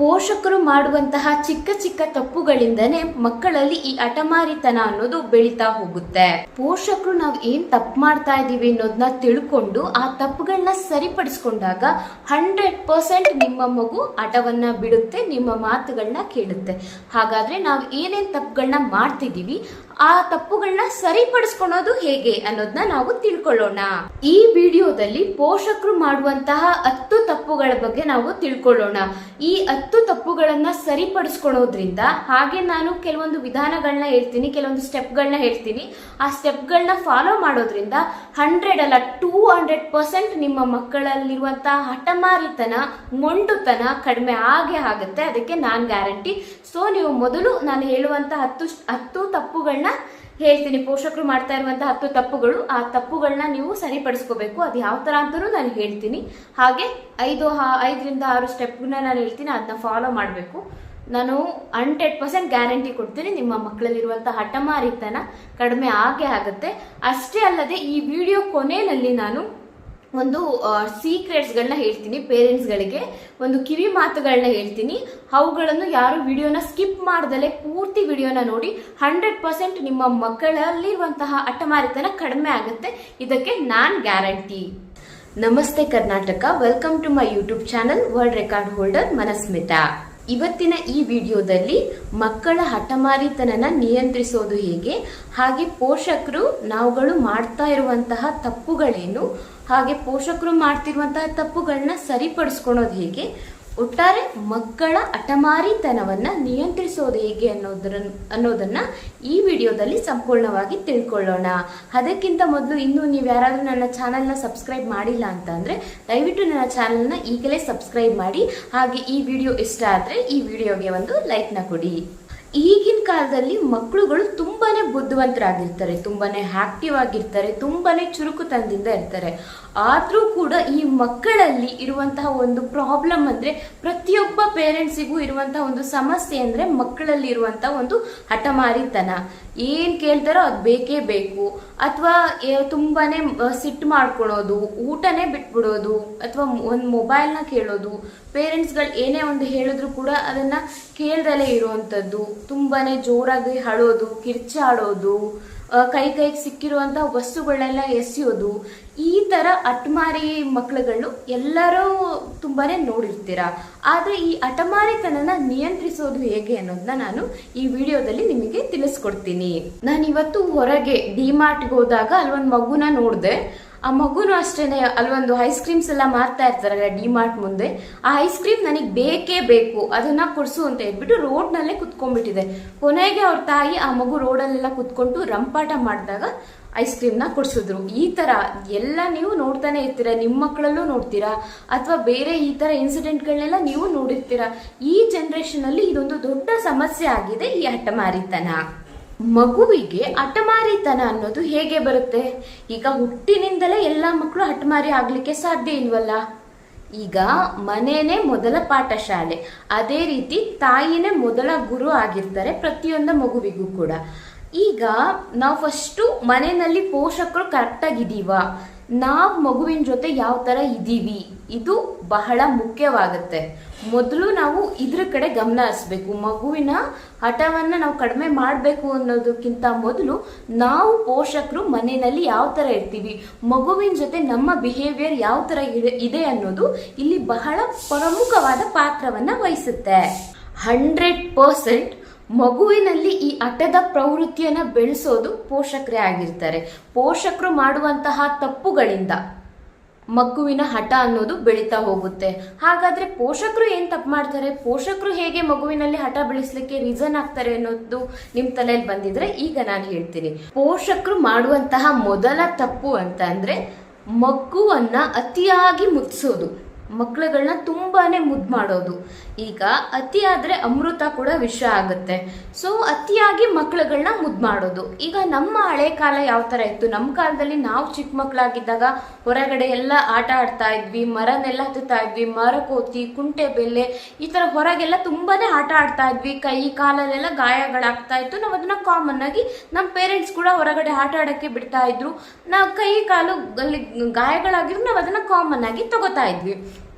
ಪೋಷಕರು ಮಾಡುವಂತಹ ಚಿಕ್ಕ ಚಿಕ್ಕ ತಪ್ಪುಗಳಿಂದನೇ ಮಕ್ಕಳಲ್ಲಿ ಈ ಹಠಮಾರಿತನ ಅನ್ನೋದು ಬೆಳೀತಾ ಹೋಗುತ್ತೆ. ಪೋಷಕರು ನಾವು ಏನ್ ತಪ್ಪು ಮಾಡ್ತಾ ಇದೀವಿ ಅನ್ನೋದನ್ನ ತಿಳ್ಕೊಂಡು ಆ ತಪ್ಪುಗಳನ್ನ ಸರಿಪಡಿಸ್ಕೊಂಡಾಗ 100% ನಿಮ್ಮ ಮಗು ಹಠವನ್ನ ಬಿಡುತ್ತೆ, ನಿಮ್ಮ ಮಾತುಗಳನ್ನ ಕೇಳುತ್ತೆ. ಹಾಗಾದ್ರೆ ನಾವು ಏನೇನ್ ತಪ್ಪುಗಳನ್ನ ಮಾಡ್ತಿದೀವಿ, ಆ ತಪ್ಪುಗಳನ್ನ ಸರಿಪಡಿಸ್ಕೊಳ್ಳೋದು ಹೇಗೆ ಅನ್ನೋದನ್ನ ನಾವು ತಿಳ್ಕೊಳ್ಳೋಣ. ಈ ವಿಡಿಯೋದಲ್ಲಿ ಪೋಷಕರು ಮಾಡುವಂತಹ 10 ತಪ್ಪುಗಳ ಬಗ್ಗೆ ನಾವು ತಿಳ್ಕೊಳ್ಳೋಣ. ಈ 10 ತಪ್ಪುಗಳನ್ನ ಸರಿಪಡಿಸ್ಕೊಳ್ಳೋದ್ರಿಂದ, ಹಾಗೆ ನಾನು ಕೆಲವೊಂದು ವಿಧಾನಗಳನ್ನ ಹೇಳ್ತೀನಿ, ಕೆಲವೊಂದು ಸ್ಟೆಪ್ಗಳನ್ನ ಹೇಳ್ತೀನಿ. ಆ ಸ್ಟೆಪ್ಗಳನ್ನ ಫಾಲೋ ಮಾಡೋದ್ರಿಂದ 100 ಅಲ್ಲ 200% ನಿಮ್ಮ ಮಕ್ಕಳಲ್ಲಿರುವಂತಹ ಹಠಮಾರಿತನ, ಮೊಂಡುತನ ಕಡಿಮೆ ಆಗುತ್ತೆ. ಅದಕ್ಕೆ ನಾನು ಗ್ಯಾರಂಟಿ. ಸೊ ನೀವು ಮೊದಲು ನಾನು ಹೇಳುವಂತಹ 10 ತಪ್ಪುಗಳನ್ನ ಹೇಳ್ತೀನಿ. ಪೋಷಕರು ಮಾಡ್ತಾ ಇರುವಂತಹ 10 ತಪ್ಪುಗಳು, ಆ ತಪ್ಪುಗಳನ್ನ ನೀವು ಸರಿಪಡಿಸ್ಕೋಬೇಕು. ಅದು ಯಾವ ತರ ಅಂತಾನೂ ನಾನು ಹೇಳ್ತೀನಿ. ಹಾಗೆ 5ರಿಂದ 6 ಸ್ಟೆಪ್ನ ನಾನು ಹೇಳ್ತೀನಿ, ಅದನ್ನ ಫಾಲೋ ಮಾಡಬೇಕು. ನಾನು 100% ಗ್ಯಾರಂಟಿ ಕೊಡ್ತೀನಿ, ನಿಮ್ಮ ಮಕ್ಕಳಲ್ಲಿರುವಂತಹ ಹಠಮಾರಿತನ ಕಡಿಮೆ ಆಗುತ್ತೆ. ಅಷ್ಟೇ ಅಲ್ಲದೆ ಈ ವಿಡಿಯೋ ಕೊನೆಯಲ್ಲಿ ನಾನು ಒಂದು ಸೀಕ್ರೆಟ್ಸ್ಗಳನ್ನ ಹೇಳ್ತೀನಿ. ಪೇರೆಂಟ್ಸ್ಗಳಿಗೆ ಒಂದು ಕಿವಿ ಮಾತುಗಳನ್ನ ಹೇಳ್ತೀನಿ. ಅವುಗಳನ್ನು ಯಾರು ವಿಡಿಯೋನ ಸ್ಕಿಪ್ ಮಾಡ್ದಲೆ ಪೂರ್ತಿ ವಿಡಿಯೋನ ನೋಡಿ. 100% ನಿಮ್ಮ ಮಕ್ಕಳಲ್ಲಿರುವಂತಹ ಹಠಮಾರಿತನ ಕಡಿಮೆ ಆಗುತ್ತೆ. ಇದಕ್ಕೆ ನಾನ್ ಗ್ಯಾರಂಟಿ. ನಮಸ್ತೆ Karnataka, welcome to my YouTube channel world record holder Manasmita. ಇವತ್ತಿನ ಈ ವಿಡಿಯೋದಲ್ಲಿ ಮಕ್ಕಳ ಹಠಮಾರಿತನನ ನಿಯಂತ್ರಿಸೋದು ಹೇಗೆ, ಹಾಗೆ ಪೋಷಕರು ನಾವುಗಳು ಮಾಡ್ತಾ ಇರುವಂತಹ ತಪ್ಪುಗಳೇನು, ಹಾಗೆ ಪೋಷಕರು ಮಾಡ್ತಿರುವಂತಹ ತಪ್ಪುಗಳನ್ನ ಸರಿಪಡಿಸ್ಕೊಳೋದು ಹೇಗೆ, ಒಟ್ಟಾರೆ ಮಕ್ಕಳ ಹಠಮಾರಿತನವನ್ನ ನಿಯಂತ್ರಿಸೋದು ಹೇಗೆ ಅನ್ನೋದನ್ನ ಈ ವಿಡಿಯೋದಲ್ಲಿ ಸಂಪೂರ್ಣವಾಗಿ ತಿಳ್ಕೊಳ್ಳೋಣ. ಅದಕ್ಕಿಂತ ಮೊದಲು ಇನ್ನೂ ನೀವು ಯಾರಾದ್ರೂ ನನ್ನ ಚಾನಲ್ನ ಸಬ್ಸ್ಕ್ರೈಬ್ ಮಾಡಿಲ್ಲ ಅಂತ ಅಂದ್ರೆ ದಯವಿಟ್ಟು ನನ್ನ ಚಾನಲ್ನ ಈಗಲೇ ಸಬ್ಸ್ಕ್ರೈಬ್ ಮಾಡಿ. ಹಾಗೆ ಈ ವಿಡಿಯೋ ಇಷ್ಟ ಆದ್ರೆ ಈ ವಿಡಿಯೋಗೆ ಒಂದು ಲೈಕ್ನ ಕೊಡಿ. ಈಗಿನ ಕಾಲದಲ್ಲಿ ಮಕ್ಕಳುಗಳು ತುಂಬಾನೇ ಬುದ್ಧಿವಂತರಾಗಿರ್ತಾರೆ, ತುಂಬಾನೇ ಆಕ್ಟಿವ್ ಆಗಿರ್ತಾರೆ, ತುಂಬಾನೇ ಚುರುಕುತನದಿಂದ ಇರ್ತಾರೆ. ಆದ್ರೂ ಕೂಡ ಈ ಮಕ್ಕಳಲ್ಲಿ ಇರುವಂತಹ ಒಂದು ಪ್ರಾಬ್ಲಮ್ ಅಂದ್ರೆ, ಪ್ರತಿಯೊಬ್ಬ ಪೇರೆಂಟ್ಸಿಗೂ ಇರುವಂತಹ ಒಂದು ಸಮಸ್ಯೆ ಅಂದ್ರೆ ಮಕ್ಕಳಲ್ಲಿ ಇರುವಂತಹ ಒಂದು ಹಠಮಾರಿತನ. ಏನ್ ಕೇಳ್ತಾರೋ ಅದು ಬೇಕೇ ಬೇಕು, ಅಥವಾ ತುಂಬಾನೇ ಸಿಟ್ಟು ಮಾಡ್ಕೊಳೋದು, ಊಟನೇ ಬಿಟ್ಬಿಡೋದು, ಅಥವಾ ಒಂದು ಮೊಬೈಲ್ನ ಕೇಳೋದು, ಪೇರೆಂಟ್ಸ್ಗಳು ಏನೇ ಒಂದು ಹೇಳಿದ್ರು ಕೂಡ ಅದನ್ನ ಕೇಳ್ದಲೇ ಇರುವಂತದ್ದು, ತುಂಬಾನೇ ಜೋರಾಗಿ ಅಳೋದು, ಕಿರ್ಚಾಡೋದು, ಕೈಗೆ ಸಿಕ್ಕಿರುವಂತಹ ವಸ್ತುಗಳನ್ನೆಲ್ಲ ಎಸೆಯೋದು, ಈ ತರ ಹಠಮಾರಿ ಮಕ್ಕಳುಗಳು ಎಲ್ಲರೂ ತುಂಬಾನೇ ನೋಡಿರ್ತೀರಾ. ಆದ್ರೆ ಈ ಹಠಮಾರಿತನನ ನಿಯಂತ್ರಿಸೋದು ಹೇಗೆ ಅನ್ನೋದನ್ನ ನಾನು ಈ ವಿಡಿಯೋದಲ್ಲಿ ನಿಮಗೆ ತಿಳಿಸ್ಕೊಡ್ತೀನಿ. ನಾನು ಇವತ್ತು ಹೊರಗೆ ಡಿಮಾರ್ಟ್ಗೆ ಹೋದಾಗ ಅಲ್ಲೊಂದು ಮಗುನ ನೋಡಿದೆ. ಆ ಮಗುನು ಅಷ್ಟೇನೆ, ಅಲ್ಲೊಂದು ಐಸ್ ಕ್ರೀಮ್ಸ್ ಎಲ್ಲ ಮಾರ್ತಾ ಇರ್ತಾರಲ್ಲ ಡಿಮಾರ್ಟ್ ಮುಂದೆ, ಆ ಐಸ್ ಕ್ರೀಮ್ ನನಗೆ ಬೇಕೇ ಬೇಕು, ಅದನ್ನ ಕೊಡ್ಸು ಅಂತ ಹೇಳ್ಬಿಟ್ಟು ರೋಡ್ ನಲ್ಲೇ ಕುತ್ಕೊಂಡ್ಬಿಟ್ಟಿದೆ. ಕೊನೆಗೆ ಅವ್ರ ತಾಯಿ ಆ ಮಗು ರೋಡಲ್ಲೆಲ್ಲ ಕುತ್ಕೊಂಡು ರಂಪಾಟ ಮಾಡಿದಾಗ ಐಸ್ ಕ್ರೀಮ್ನ ಕೊಡ್ಸಿದ್ರು. ಈ ತರ ಎಲ್ಲ ನೀವು ನೋಡ್ತಾನೆ ಇರ್ತೀರಾ, ನಿಮ್ಮ ಮಕ್ಕಳಲ್ಲೂ ನೋಡ್ತೀರಾ, ಅಥವಾ ಬೇರೆ ಈ ತರ ಇನ್ಸಿಡೆಂಟ್ಗಳನ್ನೆಲ್ಲ ನೀವು ನೋಡಿರ್ತೀರಾ. ಈ ಜನರೇಷನ್ ಅಲ್ಲಿ ಇದೊಂದು ದೊಡ್ಡ ಸಮಸ್ಯೆ ಆಗಿದೆ, ಈ ಹಠಮಾರಿತನ. ಮಗುವಿಗೆ ಹಠಮಾರಿತನ ಅನ್ನೋದು ಹೇಗೆ ಬರುತ್ತೆ? ಈಗ ಹುಟ್ಟಿನಿಂದಲೇ ಎಲ್ಲ ಮಕ್ಕಳು ಹಠಮಾರಿ ಆಗ್ಲಿಕ್ಕೆ ಸಾಧ್ಯ ಇಲ್ವಲ್ಲ. ಈಗ ಮನೇನೆ ಮೊದಲ ಪಾಠಶಾಲೆ, ಅದೇ ರೀತಿ ತಾಯಿನೇ ಮೊದಲ ಗುರು ಆಗಿರ್ತಾರೆ ಪ್ರತಿಯೊಂದು ಮಗುವಿಗೂ ಕೂಡ. ಈಗ ನಾವು ಫಸ್ಟು ಮನೆಯಲ್ಲಿ ಪೋಷಕರು ಕರೆಕ್ಟಾಗಿದ್ದೀವ, ನಾವು ಮಗುವಿನ ಜೊತೆ ಯಾವ ತರ ಇದ್ದೀವಿ, ಇದು ಬಹಳ ಮುಖ್ಯವಾಗುತ್ತೆ. ಮೊದಲು ನಾವು ಇದ್ರ ಕಡೆ ಗಮನ ಹರಿಸ್ಬೇಕು. ಮಗುವಿನ ಹಠವನ್ನ ನಾವು ಕಡಿಮೆ ಮಾಡಬೇಕು ಅನ್ನೋದಕ್ಕಿಂತ ಮೊದಲು ನಾವು ಪೋಷಕರು ಮನೆಯಲ್ಲಿ ಯಾವ ತರ ಇರ್ತೀವಿ, ಮಗುವಿನ ಜೊತೆ ನಮ್ಮ ಬಿಹೇವಿಯರ್ ಯಾವ ತರ ಇದೆ ಅನ್ನೋದು ಇಲ್ಲಿ ಬಹಳ ಪ್ರಮುಖವಾದ ಪಾತ್ರವನ್ನ ವಹಿಸುತ್ತೆ. 100% ಮಗುವಿನಲ್ಲಿ ಈ ಹಠದ ಪ್ರವೃತ್ತಿಯನ್ನ ಬೆಳೆಸೋದು ಪೋಷಕರೇ ಆಗಿರ್ತಾರೆ. ಪೋಷಕರು ಮಾಡುವಂತಹ ತಪ್ಪುಗಳಿಂದ ಮಗುವಿನ ಹಠ ಅನ್ನೋದು ಬೆಳೀತಾ ಹೋಗುತ್ತೆ. ಹಾಗಾದ್ರೆ ಪೋಷಕರು ಏನ್ ತಪ್ಪು ಮಾಡ್ತಾರೆ, ಪೋಷಕರು ಹೇಗೆ ಮಗುವಿನಲ್ಲಿ ಹಠ ಬೆಳೆಸಲಿಕ್ಕೆ ರೀಸನ್ ಆಗ್ತಾರೆ ಅನ್ನೋದು ನಿಮ್ ತಲೆಯಲ್ಲಿ ಬಂದಿದ್ರೆ ಈಗ ನಾನು ಹೇಳ್ತೀನಿ. ಪೋಷಕರು ಮಾಡುವಂತಹ ಮೊದಲ ತಪ್ಪು ಅಂತ ಅಂದ್ರೆ ಮಗುವನ್ನ ಅತಿಯಾಗಿ ಮುದ್ದಿಸೋದು, ಮಕ್ಕಳುಗಳನ್ನ ತುಂಬಾನೇ ಮುದ್ದು ಮಾಡೋದು. ಈಗ ಅತಿ ಆದ್ರೆ ಅಮೃತ ಕೂಡ ವಿಷ ಆಗುತ್ತೆ. ಸೊ ಅತಿಯಾಗಿ ಮಕ್ಕಳುಗಳನ್ನ ಮುದ್ದು ಮಾಡೋದು. ಈಗ ನಮ್ಮ ಹಳೆ ಕಾಲ ಯಾವ ತರ ಇತ್ತು, ನಮ್ಮ ಕಾಲದಲ್ಲಿ ನಾವು ಚಿಕ್ಕ ಮಕ್ಕಳಾಗಿದ್ದಾಗ ಹೊರಗಡೆ ಎಲ್ಲ ಆಟ ಆಡ್ತಾ ಇದ್ವಿ, ಮರನೆಲ್ಲ ಹತ್ತುತ್ತಾ ಇದ್ವಿ, ಮರಕೋತಿ, ಕುಂಟೆ ಬೆಲ್ಲೆ, ಈ ತರ ಹೊರಗೆಲ್ಲ ತುಂಬಾನೇ ಆಟ ಆಡ್ತಾ ಇದ್ವಿ. ಕೈ ಕಾಲಲ್ಲೆಲ್ಲ ಗಾಯಗಳಾಗ್ತಾ ಇತ್ತು. ನಾವು ಅದನ್ನ ಕಾಮನ್ ಆಗಿ ನಮ್ಮ ಪೇರೆಂಟ್ಸ್ ಕೂಡ ಹೊರಗಡೆ ಆಟ ಆಡಕ್ಕೆ ಬಿಡ್ತಾ ಇದ್ರು. ನಾವು ಕೈ ಕಾಲು ಅಲ್ಲಿ ಗಾಯಗಳಾಗಿದ್ರು ನಾವು ಅದನ್ನ ಕಾಮನ್ ಆಗಿ ತಗೋತಾ ಇದ್ವಿ.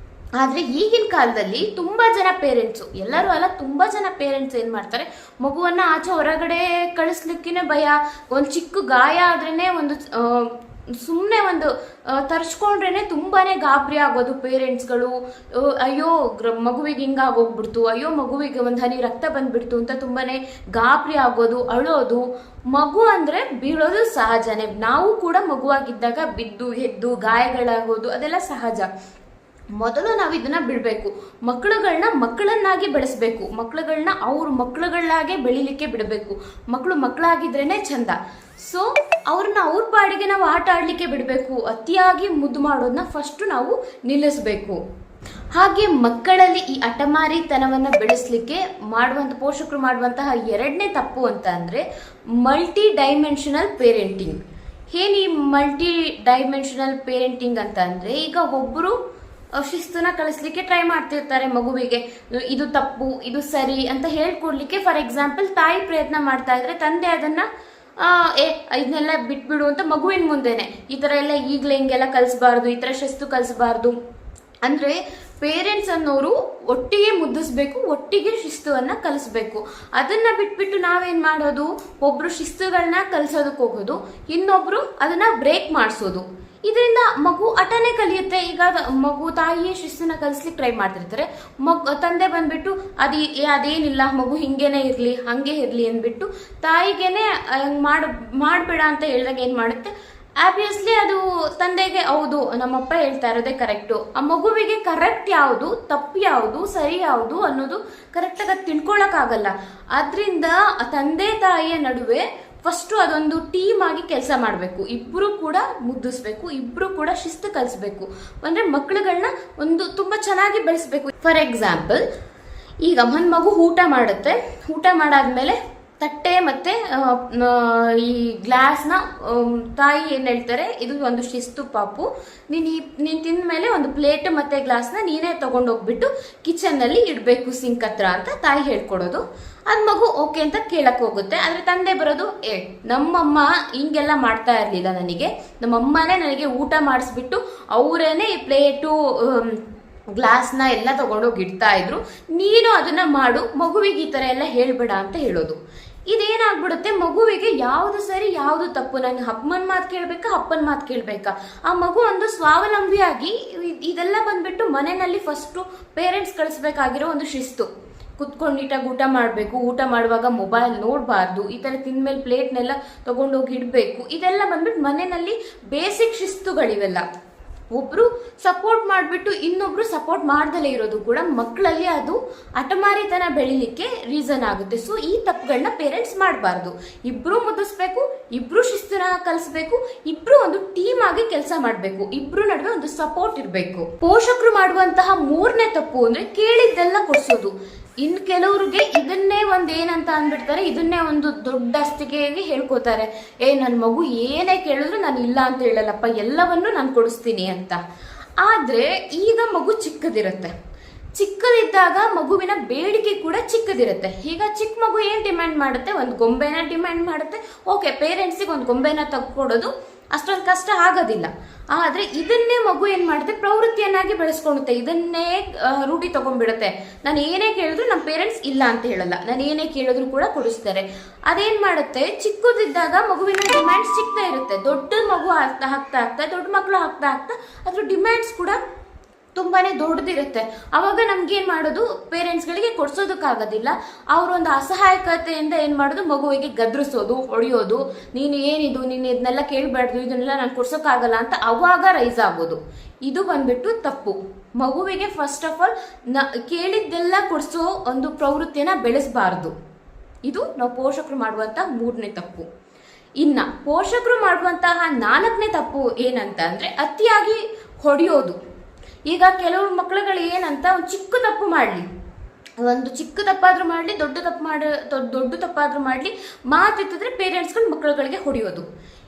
ಆದ್ರೆ ಈಗಿನ ಕಾಲದಲ್ಲಿ ತುಂಬಾ ಜನ ಪೇರೆಂಟ್ಸು, ಎಲ್ಲರೂ ಅಲ್ಲ, ತುಂಬಾ ಜನ ಪೇರೆಂಟ್ಸ್ ಏನ್ ಮಾಡ್ತಾರೆ, ಮಗುವನ್ನ ಆಚೆ ಹೊರಗಡೆ ಕಳಿಸ್ಲಿಕ್ಕೇನೆ ಭಯ. ಒಂದು ಚಿಕ್ಕ ಗಾಯ ಆದ್ರೇನೆ ಒಂದು ಸುಮ್ಮನೆ ಒಂದು ತರ್ಸ್ಕೊಂಡ್ರೇನೆ ತುಂಬಾನೇ ಗಾಬರಿ ಆಗೋದು ಪೇರೆಂಟ್ಸ್ಗಳು. ಅಯ್ಯೋ ಮಗುವಿಗೆ ಹಿಂಗಾಗೋಗ್ಬಿಡ್ತು, ಅಯ್ಯೋ ಮಗುವಿಗೆ ಒಂದು ಹನಿ ರಕ್ತ ಬಂದ್ಬಿಡ್ತು ಅಂತ ತುಂಬಾನೇ ಗಾಬರಿ ಆಗೋದು, ಅಳೋದು. ಮಗು ಅಂದ್ರೆ ಬೀಳೋದು ಸಹಜನೇ. ನಾವು ಕೂಡ ಮಗುವಾಗಿದ್ದಾಗ ಬಿದ್ದು ಎದ್ದು ಗಾಯಗಳಾಗೋದು ಅದೆಲ್ಲ ಸಹಜ. ಮೊದಲು ನಾವು ಇದನ್ನ ಬಿಡಬೇಕು. ಮಕ್ಕಳನ್ನಾಗಿ ಬೆಳೆಸ್ಬೇಕು. ಮಕ್ಕಳುಗಳನ್ನ ಅವ್ರ ಮಕ್ಕಳುಗಳಾಗೆ ಬೆಳಿಲಿಕ್ಕೆ ಬಿಡಬೇಕು. ಮಕ್ಕಳಾಗಿದ್ರೇನೆ ಚಂದ. ಸೊ ಅವ್ರನ್ನ ಅವ್ರ ಪಾಡಿಗೆ ನಾವು ಆಟ ಆಡ್ಲಿಕ್ಕೆ ಬಿಡಬೇಕು. ಅತಿಯಾಗಿ ಮುದ್ದು ಮಾಡೋದನ್ನ ಫಸ್ಟ್ ನಾವು ನಿಲ್ಲಿಸ್ಬೇಕು. ಹಾಗೆ ಮಕ್ಕಳಲ್ಲಿ ಈ ಹಠಮಾರಿತನವನ್ನ ಬೆಳೆಸಲಿಕ್ಕೆ ಪೋಷಕರು ಮಾಡುವಂತಹ ಎರಡನೇ ತಪ್ಪು ಅಂತ ಅಂದ್ರೆ ಮಲ್ಟಿ ಡೈಮೆನ್ಷನಲ್ ಪೇರೆಂಟಿಂಗ್. ಏನ್ ಈ ಮಲ್ಟಿ ಡೈಮೆನ್ಷನಲ್ ಪೇರೆಂಟಿಂಗ್ ಅಂತ ಅಂದ್ರೆ, ಈಗ ಒಬ್ಬರು ಶಿಸ್ತನ್ನ ಕಳಿಸ್ಲಿಕ್ಕೆ ಟ್ರೈ ಮಾಡ್ತಿರ್ತಾರೆ ಮಗುವಿಗೆ. ಇದು ತಪ್ಪು, ಇದು ಸರಿ ಅಂತ ಹೇಳ್ಕೊಡ್ಲಿಕ್ಕೆ. ಫಾರ್ ಎಕ್ಸಾಂಪಲ್, ತಾಯಿ ಪ್ರಯತ್ನ ಮಾಡ್ತಾ ಇದ್ರೆ ತಂದೆ ಅದನ್ನ ಇದನ್ನೆಲ್ಲ ಬಿಟ್ಬಿಡು ಅಂತ ಮಗುವಿನ ಮುಂದೆನೆ ಈ ತರ ಎಲ್ಲ ಈಗ್ಲೇ ಹಿಂಗೆಲ್ಲ ಕಲಿಸಬಾರ್ದು, ಈ ತರ ಶಿಸ್ತು ಕಲಿಸಬಾರ್ದು ಅಂದ್ರೆ ಪೇರೆಂಟ್ಸ್ ಅನ್ನೋರು ಒಟ್ಟಿಗೆ ಮುದ್ದಿಸ್ಬೇಕು, ಒಟ್ಟಿಗೆ ಶಿಸ್ತುವನ್ನ ಕಲಿಸ್ಬೇಕು. ಅದನ್ನ ಬಿಟ್ಬಿಟ್ಟು ನಾವೇನ್ ಮಾಡೋದು, ಒಬ್ರು ಶಿಸ್ತುಗಳನ್ನ ಕಲಿಸೋದಕ್ಕೆ ಹೋಗೋದು, ಇನ್ನೊಬ್ರು ಅದನ್ನ ಬ್ರೇಕ್ ಮಾಡಿಸೋದು. ಇದರಿಂದ ಮಗು ಹಠನೆ ಕಲಿಯುತ್ತೆ. ಈಗ ಮಗು ತಾಯಿಯೇ ಶಿಸ್ತನ್ನ ಕಲಿಸ್ಲಿಕ್ಕೆ ಟ್ರೈ ಮಾಡ್ತಿರ್ತಾರೆ, ತಂದೆ ಬಂದ್ಬಿಟ್ಟು ಅದೇನಿಲ್ಲ, ಮಗು ಹಿಂಗೇನೆ ಇರ್ಲಿ, ಹಂಗೆ ಇರ್ಲಿ ಅಂದ್ಬಿಟ್ಟು ತಾಯಿಗೇನೆ ಮಾಡ್ಬೇಡ ಅಂತ ಹೇಳಿದಾಗ ಏನ್ ಮಾಡುತ್ತೆ, ಆಬ್ವಿಯಸ್ಲಿ ಅದು ತಂದೆಗೆ ಹೌದು ನಮ್ಮಪ್ಪ ಹೇಳ್ತಾ ಇರೋದೇ ಕರೆಕ್ಟು. ಆ ಮಗುವಿಗೆ ಕರೆಕ್ಟ್ ಯಾವುದು, ತಪ್ಪು ಯಾವುದು, ಸರಿ ಯಾವುದು ಅನ್ನೋದು ಕರೆಕ್ಟಾಗಿ ತಿಳ್ಕೊಳಕ್ ಆಗಲ್ಲ. ಆದ್ರಿಂದ ತಂದೆ ತಾಯಿಯ ನಡುವೆ ಫಸ್ಟ್ ಅದೊಂದು ಟೀಮ್ ಆಗಿ ಕೆಲಸ ಮಾಡಬೇಕು. ಇಬ್ರು ಕೂಡ ಮುದ್ದಿಸ್ಬೇಕು, ಇಬ್ರು ಕೂಡ ಶಿಸ್ತು ಕಲಿಸ್ಬೇಕು. ಅಂದ್ರೆ ಮಕ್ಕಳುಗಳನ್ನ ಒಂದು ತುಂಬಾ ಚೆನ್ನಾಗಿ ಬೆಳೆಸ್ಬೇಕು. ಫಾರ್ ಎಕ್ಸಾಂಪಲ್, ಈಗ ಮಗು ಊಟ ಮಾಡುತ್ತೆ, ಊಟ ಮಾಡಾದ್ಮೇಲೆ ತಟ್ಟೆ ಮತ್ತೆ ಈ ಗ್ಲಾಸ್ನ ತಾಯಿ ಏನ್ ಹೇಳ್ತಾರೆ, ಇದು ಒಂದು ಶಿಸ್ತು ಪಾಪು, ನೀನ್ ತಿಂದ ಮೇಲೆ ಒಂದು ಪ್ಲೇಟ್ ಮತ್ತೆ ಗ್ಲಾಸ್ನ ನೀನೇ ತಗೊಂಡೋಗ್ಬಿಟ್ಟು ಕಿಚನ್ ನಲ್ಲಿ ಇಡ್ಬೇಕು ಸಿಂಕ್ ಹತ್ರ ಅಂತ ತಾಯಿ ಹೇಳ್ಕೊಡೋದು. ಅದ್ ಮಗು ಓಕೆ ಅಂತ ಕೇಳಕ್ ಹೋಗುತ್ತೆ. ಆದ್ರೆ ತಂದೆ ಬರೋದು, ನಮ್ಮಮ್ಮ ಹಿಂಗೆಲ್ಲ ಮಾಡ್ತಾ ಇರ್ಲಿಲ್ಲ, ನಮ್ಮಮ್ಮನೇ ನನಗೆ ಊಟ ಮಾಡಿಸ್ಬಿಟ್ಟು ಅವರೇನೆ ಈ ಪ್ಲೇಟು ಗ್ಲಾಸ್ನ ಎಲ್ಲ ತಗೊಂಡೋಗಿ ಇಡ್ತಾ ಇದ್ರು, ನೀನು ಅದನ್ನ ಮಾಡು, ಮಗುವಿಗೆ ಈ ತರ ಎಲ್ಲ ಹೇಳ್ಬೇಡ ಅಂತ ಹೇಳೋದು. ಇದೇನಾಗ್ಬಿಡುತ್ತೆ, ಮಗುವಿಗೆ ಯಾವ್ದು ಸರಿ ಯಾವ್ದು ತಪ್ಪು, ನಂಗೆ ಅಪ್ಪನ ಮಾತು ಕೇಳ್ಬೇಕಾ ಅಪ್ಪನ ಮಾತು ಕೇಳ್ಬೇಕಾ, ಆ ಮಗು ಒಂದು ಸ್ವಾವಲಂಬಿಯಾಗಿ ಇದೆಲ್ಲ ಬಂದ್ಬಿಟ್ಟು ಮನೆಯಲ್ಲಿ ಫಸ್ಟ್ ಪೇರೆಂಟ್ಸ್ ಕಳಿಸ್ಬೇಕಾಗಿರೋ ಒಂದು ಶಿಸ್ತು. ಕುತ್ಕೊಂಡು ನೀಟಾಗಿ ಊಟ ಮಾಡಬೇಕು, ಊಟ ಮಾಡುವಾಗ ಮೊಬೈಲ್ ನೋಡಬಾರ್ದು, ಈ ತರ ತಿಂದ್ಮೇಲೆ ಪ್ಲೇಟ್ನೆಲ್ಲ ತಗೊಂಡೋಗಿ ಇಡಬೇಕು. ಇದೆಲ್ಲ ಬಂದ್ಬಿಟ್ಟು ಮನೆಯಲ್ಲಿ ಬೇಸಿಕ್ ಶಿಸ್ತುಗಳಿವೆಲ್ಲ. ಒಬ್ರು ಸಪೋರ್ಟ್ ಮಾಡ್ಬಿಟ್ಟು ಇನ್ನೊಬ್ರು ಸಪೋರ್ಟ್ ಮಾಡ್ದಲೇ ಇರೋದು ಕೂಡ ಮಕ್ಕಳಲ್ಲಿ ಅದು ಹಠಮಾರಿತನ ಬೆಳಿಲಿಕ್ಕೆ ರೀಸನ್ ಆಗುತ್ತೆ. ಸೊ ಈ ತಪ್ಪುಗಳನ್ನ ಪೇರೆಂಟ್ಸ್ ಮಾಡಬಾರ್ದು. ಇಬ್ರು ಮುದ್ದಿಸ್ಬೇಕು, ಇಬ್ರು ಶಿಸ್ತುನ ಕಲಿಸ್ಬೇಕು, ಇಬ್ರು ಒಂದು ಟೀಮ್ ಆಗಿ ಕೆಲಸ ಮಾಡ್ಬೇಕು, ಇಬ್ರು ನಡುವೆ ಒಂದು ಸಪೋರ್ಟ್ ಇರ್ಬೇಕು. ಪೋಷಕರು ಮಾಡುವಂತಹ ಮೂರನೇ ತಪ್ಪು ಅಂದ್ರೆ ಕೇಳಿದ್ದೆಲ್ಲ ಕೊಡ್ಸೋದು. ಇನ್ ಕೆಲವ್ರಿಗೆ ಇದನ್ನೇ ಏನಂತ ಅಂದ್ಬಿಡ್ತಾರೆ, ಇದನ್ನೇ ಒಂದು ದೊಡ್ಡ ಅಸ್ತಿಗೆಯಾಗಿ ಹೇಳ್ಕೊತಾರೆ. ನನ್ ಮಗು ಏನೇ ಕೇಳಿದ್ರು ನಾನು ಇಲ್ಲ ಅಂತ ಹೇಳಲ್ಲಪ್ಪ, ಎಲ್ಲವನ್ನೂ ನಾನು ಕೊಡಿಸ್ತೀನಿ ಅಂತ. ಆದ್ರೆ ಈಗ ಮಗು ಚಿಕ್ಕದಿದ್ದಾಗ ಮಗುವಿನ ಬೇಡಿಕೆ ಕೂಡ ಚಿಕ್ಕದಿರುತ್ತೆ. ಈಗ ಚಿಕ್ಕ ಮಗು ಏನ್ ಡಿಮ್ಯಾಂಡ್ ಮಾಡುತ್ತೆ, ಒಂದು ಗೊಂಬೆನ ಡಿಮ್ಯಾಂಡ್ ಮಾಡುತ್ತೆ. ಓಕೆ, ಪೇರೆಂಟ್ಸಿಗೆ ಒಂದು ಗೊಂಬೆನ ತಗೊಡೋದು ಅಷ್ಟೊಂದು ಕಷ್ಟ ಆಗೋದಿಲ್ಲ. ಆದ್ರೆ ಇದನ್ನೇ ಮಗು ಏನ್ ಮಾಡುತ್ತೆ, ಪ್ರವೃತ್ತಿಯನ್ನಾಗಿ ಬೆಳೆಸ್ಕೊಳ್ಳುತ್ತೆ, ಇದನ್ನೇ ರೂಢಿ ತಗೊಂಡ್ಬಿಡುತ್ತೆ. ನಾನು ಏನೇ ಕೇಳಿದ್ರು ನಮ್ಮ ಪೇರೆಂಟ್ಸ್ ಇಲ್ಲ ಅಂತ ಹೇಳಲ್ಲ, ನಾನು ಏನೇ ಕೇಳಿದ್ರು ಕೂಡ ಕೊಡಿಸ್ತಾರೆ. ಅದೇನ್ ಮಾಡುತ್ತೆ, ಚಿಕ್ಕದಿದ್ದಾಗ ಮಗುವಿನ ಡಿಮ್ಯಾಂಡ್ಸ್ ಸಿಗ್ತಾ ಇರುತ್ತೆ. ದೊಡ್ಡ ಮಗು ಆಗ್ತಾ ದೊಡ್ಡ ಮಕ್ಕಳು ಆಗ್ತಾ ಅದ್ರ ಡಿಮ್ಯಾಂಡ್ಸ್ ಕೂಡ ತುಂಬಾನೇ ದೊಡ್ಡದಿರುತ್ತೆ. ಅವಾಗ ನಮ್ಗೇನ್ ಮಾಡೋದು, ಪೇರೆಂಟ್ಸ್ಗಳಿಗೆ ಕೊಡ್ಸೋದಕ್ಕಾಗೋದಿಲ್ಲ. ಅವರೊಂದು ಅಸಹಾಯಕತೆಯಿಂದ ಏನ್ ಮಾಡೋದು, ಮಗುವಿಗೆ ಗದ್ರಿಸೋದು, ಹೊಡೆಯೋದು, ನೀನು ಇದನ್ನೆಲ್ಲ ಕೇಳಬಾರ್ದು, ಇದನ್ನೆಲ್ಲ ನಾನು ಕೊಡ್ಸೋಕ್ಕಾಗಲ್ಲ ಅಂತ ಅವಾಗ ರೈಸ್ ಆಗೋದು. ಇದು ಬಂದ್ಬಿಟ್ಟು ತಪ್ಪು. ಮಗುವಿಗೆ ಫಸ್ಟ್ ಆಫ್ ಆಲ್ ಕೇಳಿದ್ದೆಲ್ಲ ಕೊಡ್ಸೋ ಒಂದು ಪ್ರವೃತ್ತಿಯನ್ನ ಬೆಳೆಸಬಾರ್ದು. ಇದು ನಾವು ಪೋಷಕರು ಮಾಡುವಂತಹ ಮೂರನೇ ತಪ್ಪು. ಇನ್ನ ಪೋಷಕರು ಮಾಡುವಂತಹ ನಾಲ್ಕನೇ ತಪ್ಪು ಏನಂತ ಅಂದ್ರೆ ಅತಿಯಾಗಿ ಹೊಡೆಯೋದು. ಈಗ ಕೆಲವು ಮಕ್ಕಳುಗಳು ಏನಂತ ಒಂದು ಚಿಕ್ಕ ತಪ್ಪು ಮಾಡಲಿ, ದೊಡ್ಡ ತಪ್ಪಾದ್ರೂ ಮಾಡಲಿ, ಮಾತೆತ್ತಿದ್ರೆ ಪೇರೆಂಟ್ಸ್ಗಳು ಮಕ್ಕಳುಗಳಿಗೆ ಹೊಡೆಯೋದು.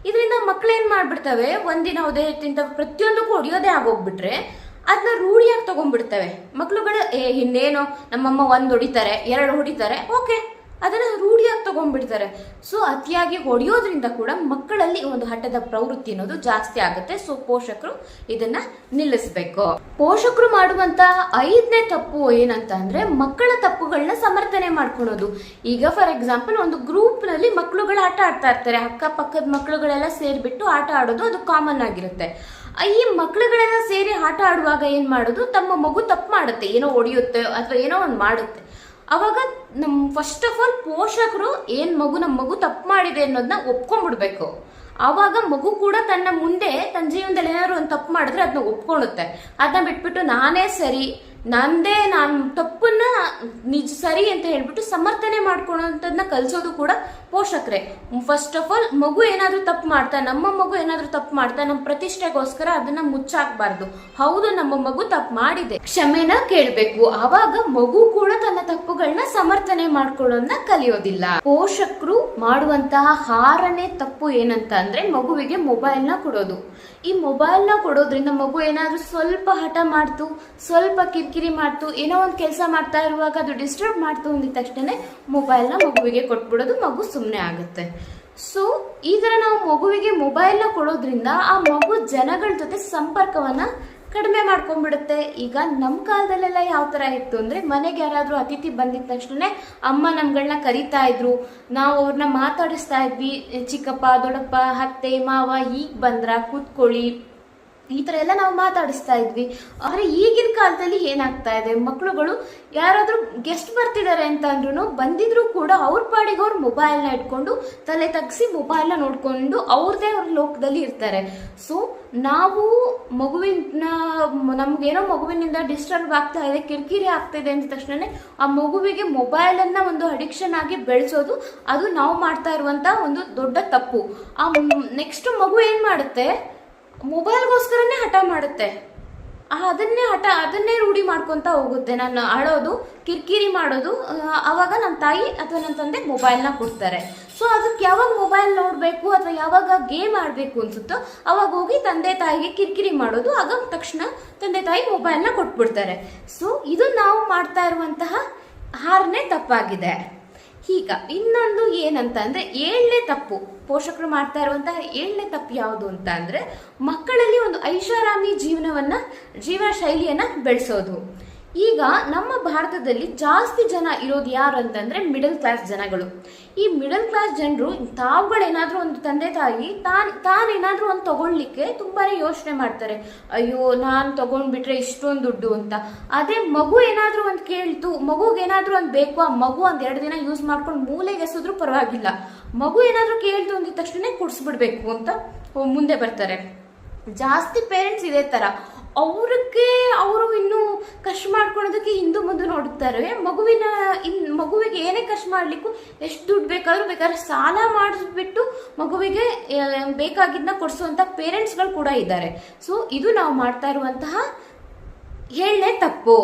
ಇದರಿಂದ ಮಕ್ಳು ಏನ್ ಮಾಡ್ಬಿಡ್ತವೆ, ಒಂದಿನ ಉದಯದಿಂದ ಪ್ರತಿಯೊಂದಕ್ಕೂ ಹೊಡೆಯೋದೇ ಆಗೋಗ್ಬಿಟ್ರೆ ಅದನ್ನ ರೂಢಿಯಾಗಿ ತಗೊಂಡ್ಬಿಡ್ತವೆ ಮಕ್ಳುಗಳು. ಇನ್ನೇನು ನಮ್ಮಮ್ಮ 1 ಹೊಡಿತಾರೆ 2 ಹೊಡಿತಾರೆ, ಓಕೆ ಅದನ್ನ ರೂಢಿಯಾಗಿ ತಗೊಂಡ್ಬಿಡ್ತಾರೆ. ಸೊ ಅತಿಯಾಗಿ ಹೊಡೆಯೋದ್ರಿಂದ ಕೂಡ ಮಕ್ಕಳಲ್ಲಿ ಒಂದು ಹಠದ ಪ್ರವೃತ್ತಿ ಅನ್ನೋದು ಜಾಸ್ತಿ ಆಗುತ್ತೆ. ಸೊ ಪೋಷಕರು ಇದನ್ನ ನಿಲ್ಲಿಸಬೇಕು. ಪೋಷಕರು ಮಾಡುವಂತಹ 5ನೇ ತಪ್ಪು ಏನಂತ ಅಂದ್ರೆ ಮಕ್ಕಳ ತಪ್ಪುಗಳನ್ನ ಸಮರ್ಥನೆ ಮಾಡ್ಕೊಳೋದು. ಈಗ ಫಾರ್ ಎಕ್ಸಾಂಪಲ್ ಒಂದು ಗ್ರೂಪ್ ನಲ್ಲಿ ಮಕ್ಕಳುಗಳು ಆಟ ಆಡ್ತಾ ಇರ್ತಾರೆ, ಅಕ್ಕಪಕ್ಕದ ಮಕ್ಕಳುಗಳೆಲ್ಲ ಸೇರ್ಬಿಟ್ಟು ಆಟ ಆಡೋದು ಅದು ಕಾಮನ್ ಆಗಿರುತ್ತೆ. ಈ ಮಕ್ಕಳುಗಳೆಲ್ಲ ಸೇರಿ ಆಟ ಆಡುವಾಗ ಏನ್ ಮಾಡೋದು, ತಮ್ಮ ಮಗು ತಪ್ಪು ಮಾಡುತ್ತೆ, ಏನೋ ಹೊಡೆಯುತ್ತೆ ಅಥವಾ ಏನೋ ಒಂದು ಮಾಡುತ್ತೆ. ಅವಾಗ ಫಸ್ಟ್ ಆಫ್ ಆಲ್ ಪೋಷಕರು ನಮ್ಮ ಮಗು ತಪ್ಪು ಮಾಡಿದೆ ಅನ್ನೋದನ್ನ ಒಪ್ಕೊಂಡ್ಬಿಡ್ಬೇಕು. ಆವಾಗ ಮಗು ಕೂಡ ತನ್ನ ಮುಂದೆ ತನ್ನ ಜೀವನದಲ್ಲಿ ಏನಾದ್ರು ಒಂದು ತಪ್ಪು ಮಾಡಿದ್ರೆ ಅದನ್ನ ಒಪ್ಕೊಳ್ಳುತ್ತೆ. ಅದನ್ನ ಬಿಟ್ಬಿಟ್ಟು ನಾನೇ ಸರಿ, ನಾನು ತಪ್ಪನ್ನ ನಿಜ ಸರಿ ಅಂತ ಹೇಳ್ಬಿಟ್ಟು ಸಮರ್ಥನೆ ಮಾಡ್ಕೊಳ್ಳೋಂಥದ್ದನ್ನ ಕಲಿಸೋದು ಕೂಡ ಪೋಷಕರೇ. ಫಸ್ಟ್ ಆಫ್ ಆಲ್ ಮಗು ಏನಾದ್ರೂ ತಪ್ಪು ಮಾಡ್ತಾ, ನಮ್ಮ ಮಗು ಏನಾದ್ರೂ ತಪ್ಪು ಮಾಡ್ತಾ ನಮ್ಮ ಪ್ರತಿಷ್ಠೆಗೋಸ್ಕರ ಅದನ್ನ ಮುಚ್ಚಾಕ್ಬಾರ್ದು. ಹೌದು, ನಮ್ಮ ಮಗು ತಪ್ಪು ಮಾಡಿದೆ, ಕ್ಷಮೆನ ಕೇಳ್ಬೇಕು. ಆವಾಗ ಮಗು ಕೂಡ ತನ್ನ ತಪ್ಪುಗಳನ್ನ ಸಮರ್ಥನೆ ಮಾಡ್ಕೊಳ್ಳೋದನ್ನ ಕಲಿಯೋದಿಲ್ಲ. ಪೋಷಕರು ಮಾಡುವಂತಹ 6ನೇ ತಪ್ಪು ಏನಂತ ಅಂದ್ರೆ ಮಗುವಿಗೆ ಮೊಬೈಲ್ನ ಕೊಡೋದು. ಈ ಮೊಬೈಲ್ನ ಕೊಡೋದ್ರಿಂದ ಮಗು ಏನಾದ್ರೂ ಸ್ವಲ್ಪ ಹಠ ಮಾಡ್ತು, ಸ್ವಲ್ಪ ಕಿರಿಕಿರಿ ಮಾಡ್ತು, ಏನೋ ಒಂದು ಕೆಲಸ ಮಾಡ್ತಾ ಇರುವಾಗ ಅದು ಡಿಸ್ಟರ್ಬ್ ಮಾಡ್ತು ಅಂದಿದ ತಕ್ಷಣ ಮೊಬೈಲ್ನ ಮಗುವಿಗೆ ಕೊಟ್ಬಿಡೋದು, ಮಗು ಸುಮ್ಮನೆ ಆಗುತ್ತೆ. ಸೊ ಈ ತರ ನಾವು ಮಗುವಿಗೆ ಮೊಬೈಲ್ನ ಕೊಡೋದ್ರಿಂದ ಆ ಮಗು ಜನಗಳ ಜೊತೆ ಸಂಪರ್ಕವನ್ನ ಕಡಿಮೆ ಮಾಡ್ಕೊಂಡ್ಬಿಡುತ್ತೆ. ಈಗ ನಮ್ಮ ಕಾಲದಲ್ಲೆಲ್ಲ ಯಾವ ತರ ಇತ್ತು ಅಂದ್ರೆ, ಮನೆಗೆ ಯಾರಾದ್ರೂ ಅತಿಥಿ ಬಂದಿದ ತಕ್ಷಣ ಅಮ್ಮ ನಮ್ಗಳನ್ನ ಕರಿತಾ ಇದ್ರು, ನಾವು ಅವ್ರನ್ನ ಮಾತಾಡಿಸ್ತಾ ಇದ್ವಿ, ಚಿಕ್ಕಪ್ಪ, ದೊಡ್ಡಪ್ಪ, ಅತ್ತೆ, ಮಾವ ಈಗ ಬಂದ್ರ, ಕೂತ್ಕೊಳ್ಳಿ, ಈ ತರ ಎಲ್ಲ ನಾವು ಮಾತಾಡಿಸ್ತಾ ಇದ್ವಿ. ಆದ್ರೆ ಈಗಿನ ಕಾಲದಲ್ಲಿ ಏನಾಗ್ತಾ ಇದೆ, ಮಕ್ಳುಗಳು ಯಾರಾದ್ರೂ ಗೆಸ್ಟ್ ಬರ್ತಿದ್ದಾರೆ ಅಂತ ಅಂದ್ರೂ ಬಂದಿದ್ರು ಕೂಡ ಅವ್ರ ಪಾಡಿಗೆ ಅವ್ರು ಮೊಬೈಲ್ನ ಇಟ್ಕೊಂಡು ತಲೆ ತಗ್ಸಿ ಮೊಬೈಲ್ನ ನೋಡ್ಕೊಂಡು ಅವ್ರದೇ ಅವ್ರ ಲೋಕದಲ್ಲಿ ಇರ್ತಾರೆ. ಸೊ ನಾವು ನಮ್ಗೇನೋ ಮಗುವಿನಿಂದ ಡಿಸ್ಟರ್ಬ್ ಆಗ್ತಾ ಇದೆ, ಕಿರಿಕಿರಿ ಆಗ್ತಾ ಇದೆ ಅಂದ ತಕ್ಷಣ ಆ ಮಗುವಿಗೆ ಮೊಬೈಲ್ ಅನ್ನ ಒಂದು ಅಡಿಕ್ಷನ್ ಆಗಿ ಬೆಳೆಸೋದು, ಅದು ನಾವು ಮಾಡ್ತಾ ಇರುವಂತ ಒಂದು ದೊಡ್ಡ ತಪ್ಪು. ಆ ನೆಕ್ಸ್ಟ್ ಮಗು ಏನ್ ಮಾಡುತ್ತೆ, ಮೊಬೈಲ್ಗೋಸ್ಕರನೇ ಹಠ ಮಾಡುತ್ತೆ. ಅದನ್ನೇ ರೂಢಿ ಮಾಡ್ಕೊಂತ ಹೋಗುತ್ತೆ. ನಾನು ಅಳೋದು, ಕಿರಿಕಿರಿ ಮಾಡೋದು, ಅವಾಗ ನಮ್ಮ ತಾಯಿ ಅಥವಾ ನನ್ನ ತಂದೆ ಮೊಬೈಲ್ನ ಕೊಡ್ತಾರೆ. ಸೊ ಅದಕ್ಕೆ ಯಾವಾಗ ಮೊಬೈಲ್ ನೋಡಬೇಕು ಅಥವಾ ಯಾವಾಗ ಗೇಮ್ ಆಡಬೇಕು ಅನ್ಸುತ್ತೋ ಅವಾಗ ಹೋಗಿ ತಂದೆ ತಾಯಿಗೆ ಕಿರಿಕಿರಿ ಮಾಡೋದು, ಆಗ ತಕ್ಷಣ ತಂದೆ ತಾಯಿ ಮೊಬೈಲ್ನ ಕೊಟ್ಬಿಡ್ತಾರೆ. ಸೊ ಇದು ನಾವು ಮಾಡ್ತಾ ಇರುವಂತಹ 6ನೇ ತಪ್ಪಾಗಿದೆ. ಈಗ ಇನ್ನೊಂದು ಏನಂತ ಅಂದ್ರೆ 7ನೇ ತಪ್ಪು, ಪೋಷಕರು ಮಾಡ್ತಾ ಇರುವಂತಹ 7ನೇ ತಪ್ಪು ಯಾವುದು ಅಂತ ಅಂದ್ರೆ ಮಕ್ಕಳಲ್ಲಿ ಒಂದು ಐಷಾರಾಮಿ ಜೀವನ ಶೈಲಿಯನ್ನ ಬೆಳೆಸೋದು. ಈಗ ನಮ್ಮ ಭಾರತದಲ್ಲಿ ಜಾಸ್ತಿ ಜನ ಇರೋದು ಯಾರು ಅಂತಂದ್ರೆ ಮಿಡಲ್ ಕ್ಲಾಸ್ ಜನಗಳು. ಈ ಮಿಡಲ್ ಕ್ಲಾಸ್ ಜನರು ತಾವುಗಳೇನಾದ್ರೂ ಒಂದು ತಂದೆ ತಾಯಿ ತಾನೇನಾದ್ರೂ ಒಂದು ತಗೊಳ್ಲಿಕ್ಕೆ ತುಂಬಾನೇ ಯೋಚನೆ ಮಾಡ್ತಾರೆ. ಅಯ್ಯೋ, ನಾನು ತಗೊಂಡ್ಬಿಟ್ರೆ ಇಷ್ಟೊಂದು ದುಡ್ಡು ಅಂತ. ಅದೇ ಮಗು ಏನಾದ್ರೂ ಒಂದು ಕೇಳ್ತು, ಮಗುಗೇನಾದ್ರೂ ಒಂದು ಬೇಕು, ಆ ಮಗು 1-2 ದಿನ ಯೂಸ್ ಮಾಡ್ಕೊಂಡು ಮೂಲೆಗೆ ಎಸೆದ್ರೂ ಪರವಾಗಿಲ್ಲ. ಮಗು ಏನಾದ್ರೂ ಕೇಳ್ತು ಅಂದಿದ ತಕ್ಷಣ ಕುಡಿಸ್ಬಿಡ್ಬೇಕು ಅಂತ ಮುಂದೆ ಬರ್ತಾರೆ. ಜಾಸ್ತಿ ಪೇರೆಂಟ್ಸ್ ಇದೇ ತರ, ಅವರು ಇನ್ನು ಖರ್ಚು ಮಾಡ್ಕೊಳ್ಳೋದಕ್ಕೆ ಹಿಂದೆ ಮುಂದೆ ನೋಡುತ್ತಾರೆ. ಮಗುವಿಗೆ ಏನೇ ಖರ್ಚು ಮಾಡ್ಲಿಕ್ಕೂ ಎಷ್ಟು ದುಡ್ಡು ಬೇಕಾದ್ರೂ ಸಾಲ ಮಾಡಿಸ್ಬಿಟ್ಟು ಮಗುವಿಗೆ ಬೇಕಾಗಿದ್ದನ್ನ ಕೊಡಿಸುವಂತ ಪೇರೆಂಟ್ಸ್ಗಳು ಕೂಡ ಇದ್ದಾರೆ. ಸೊ ಇದು ನಾವು ಮಾಡ್ತಾ ಇರುವಂತಹ 7ನೇ ತಪ್ಪು.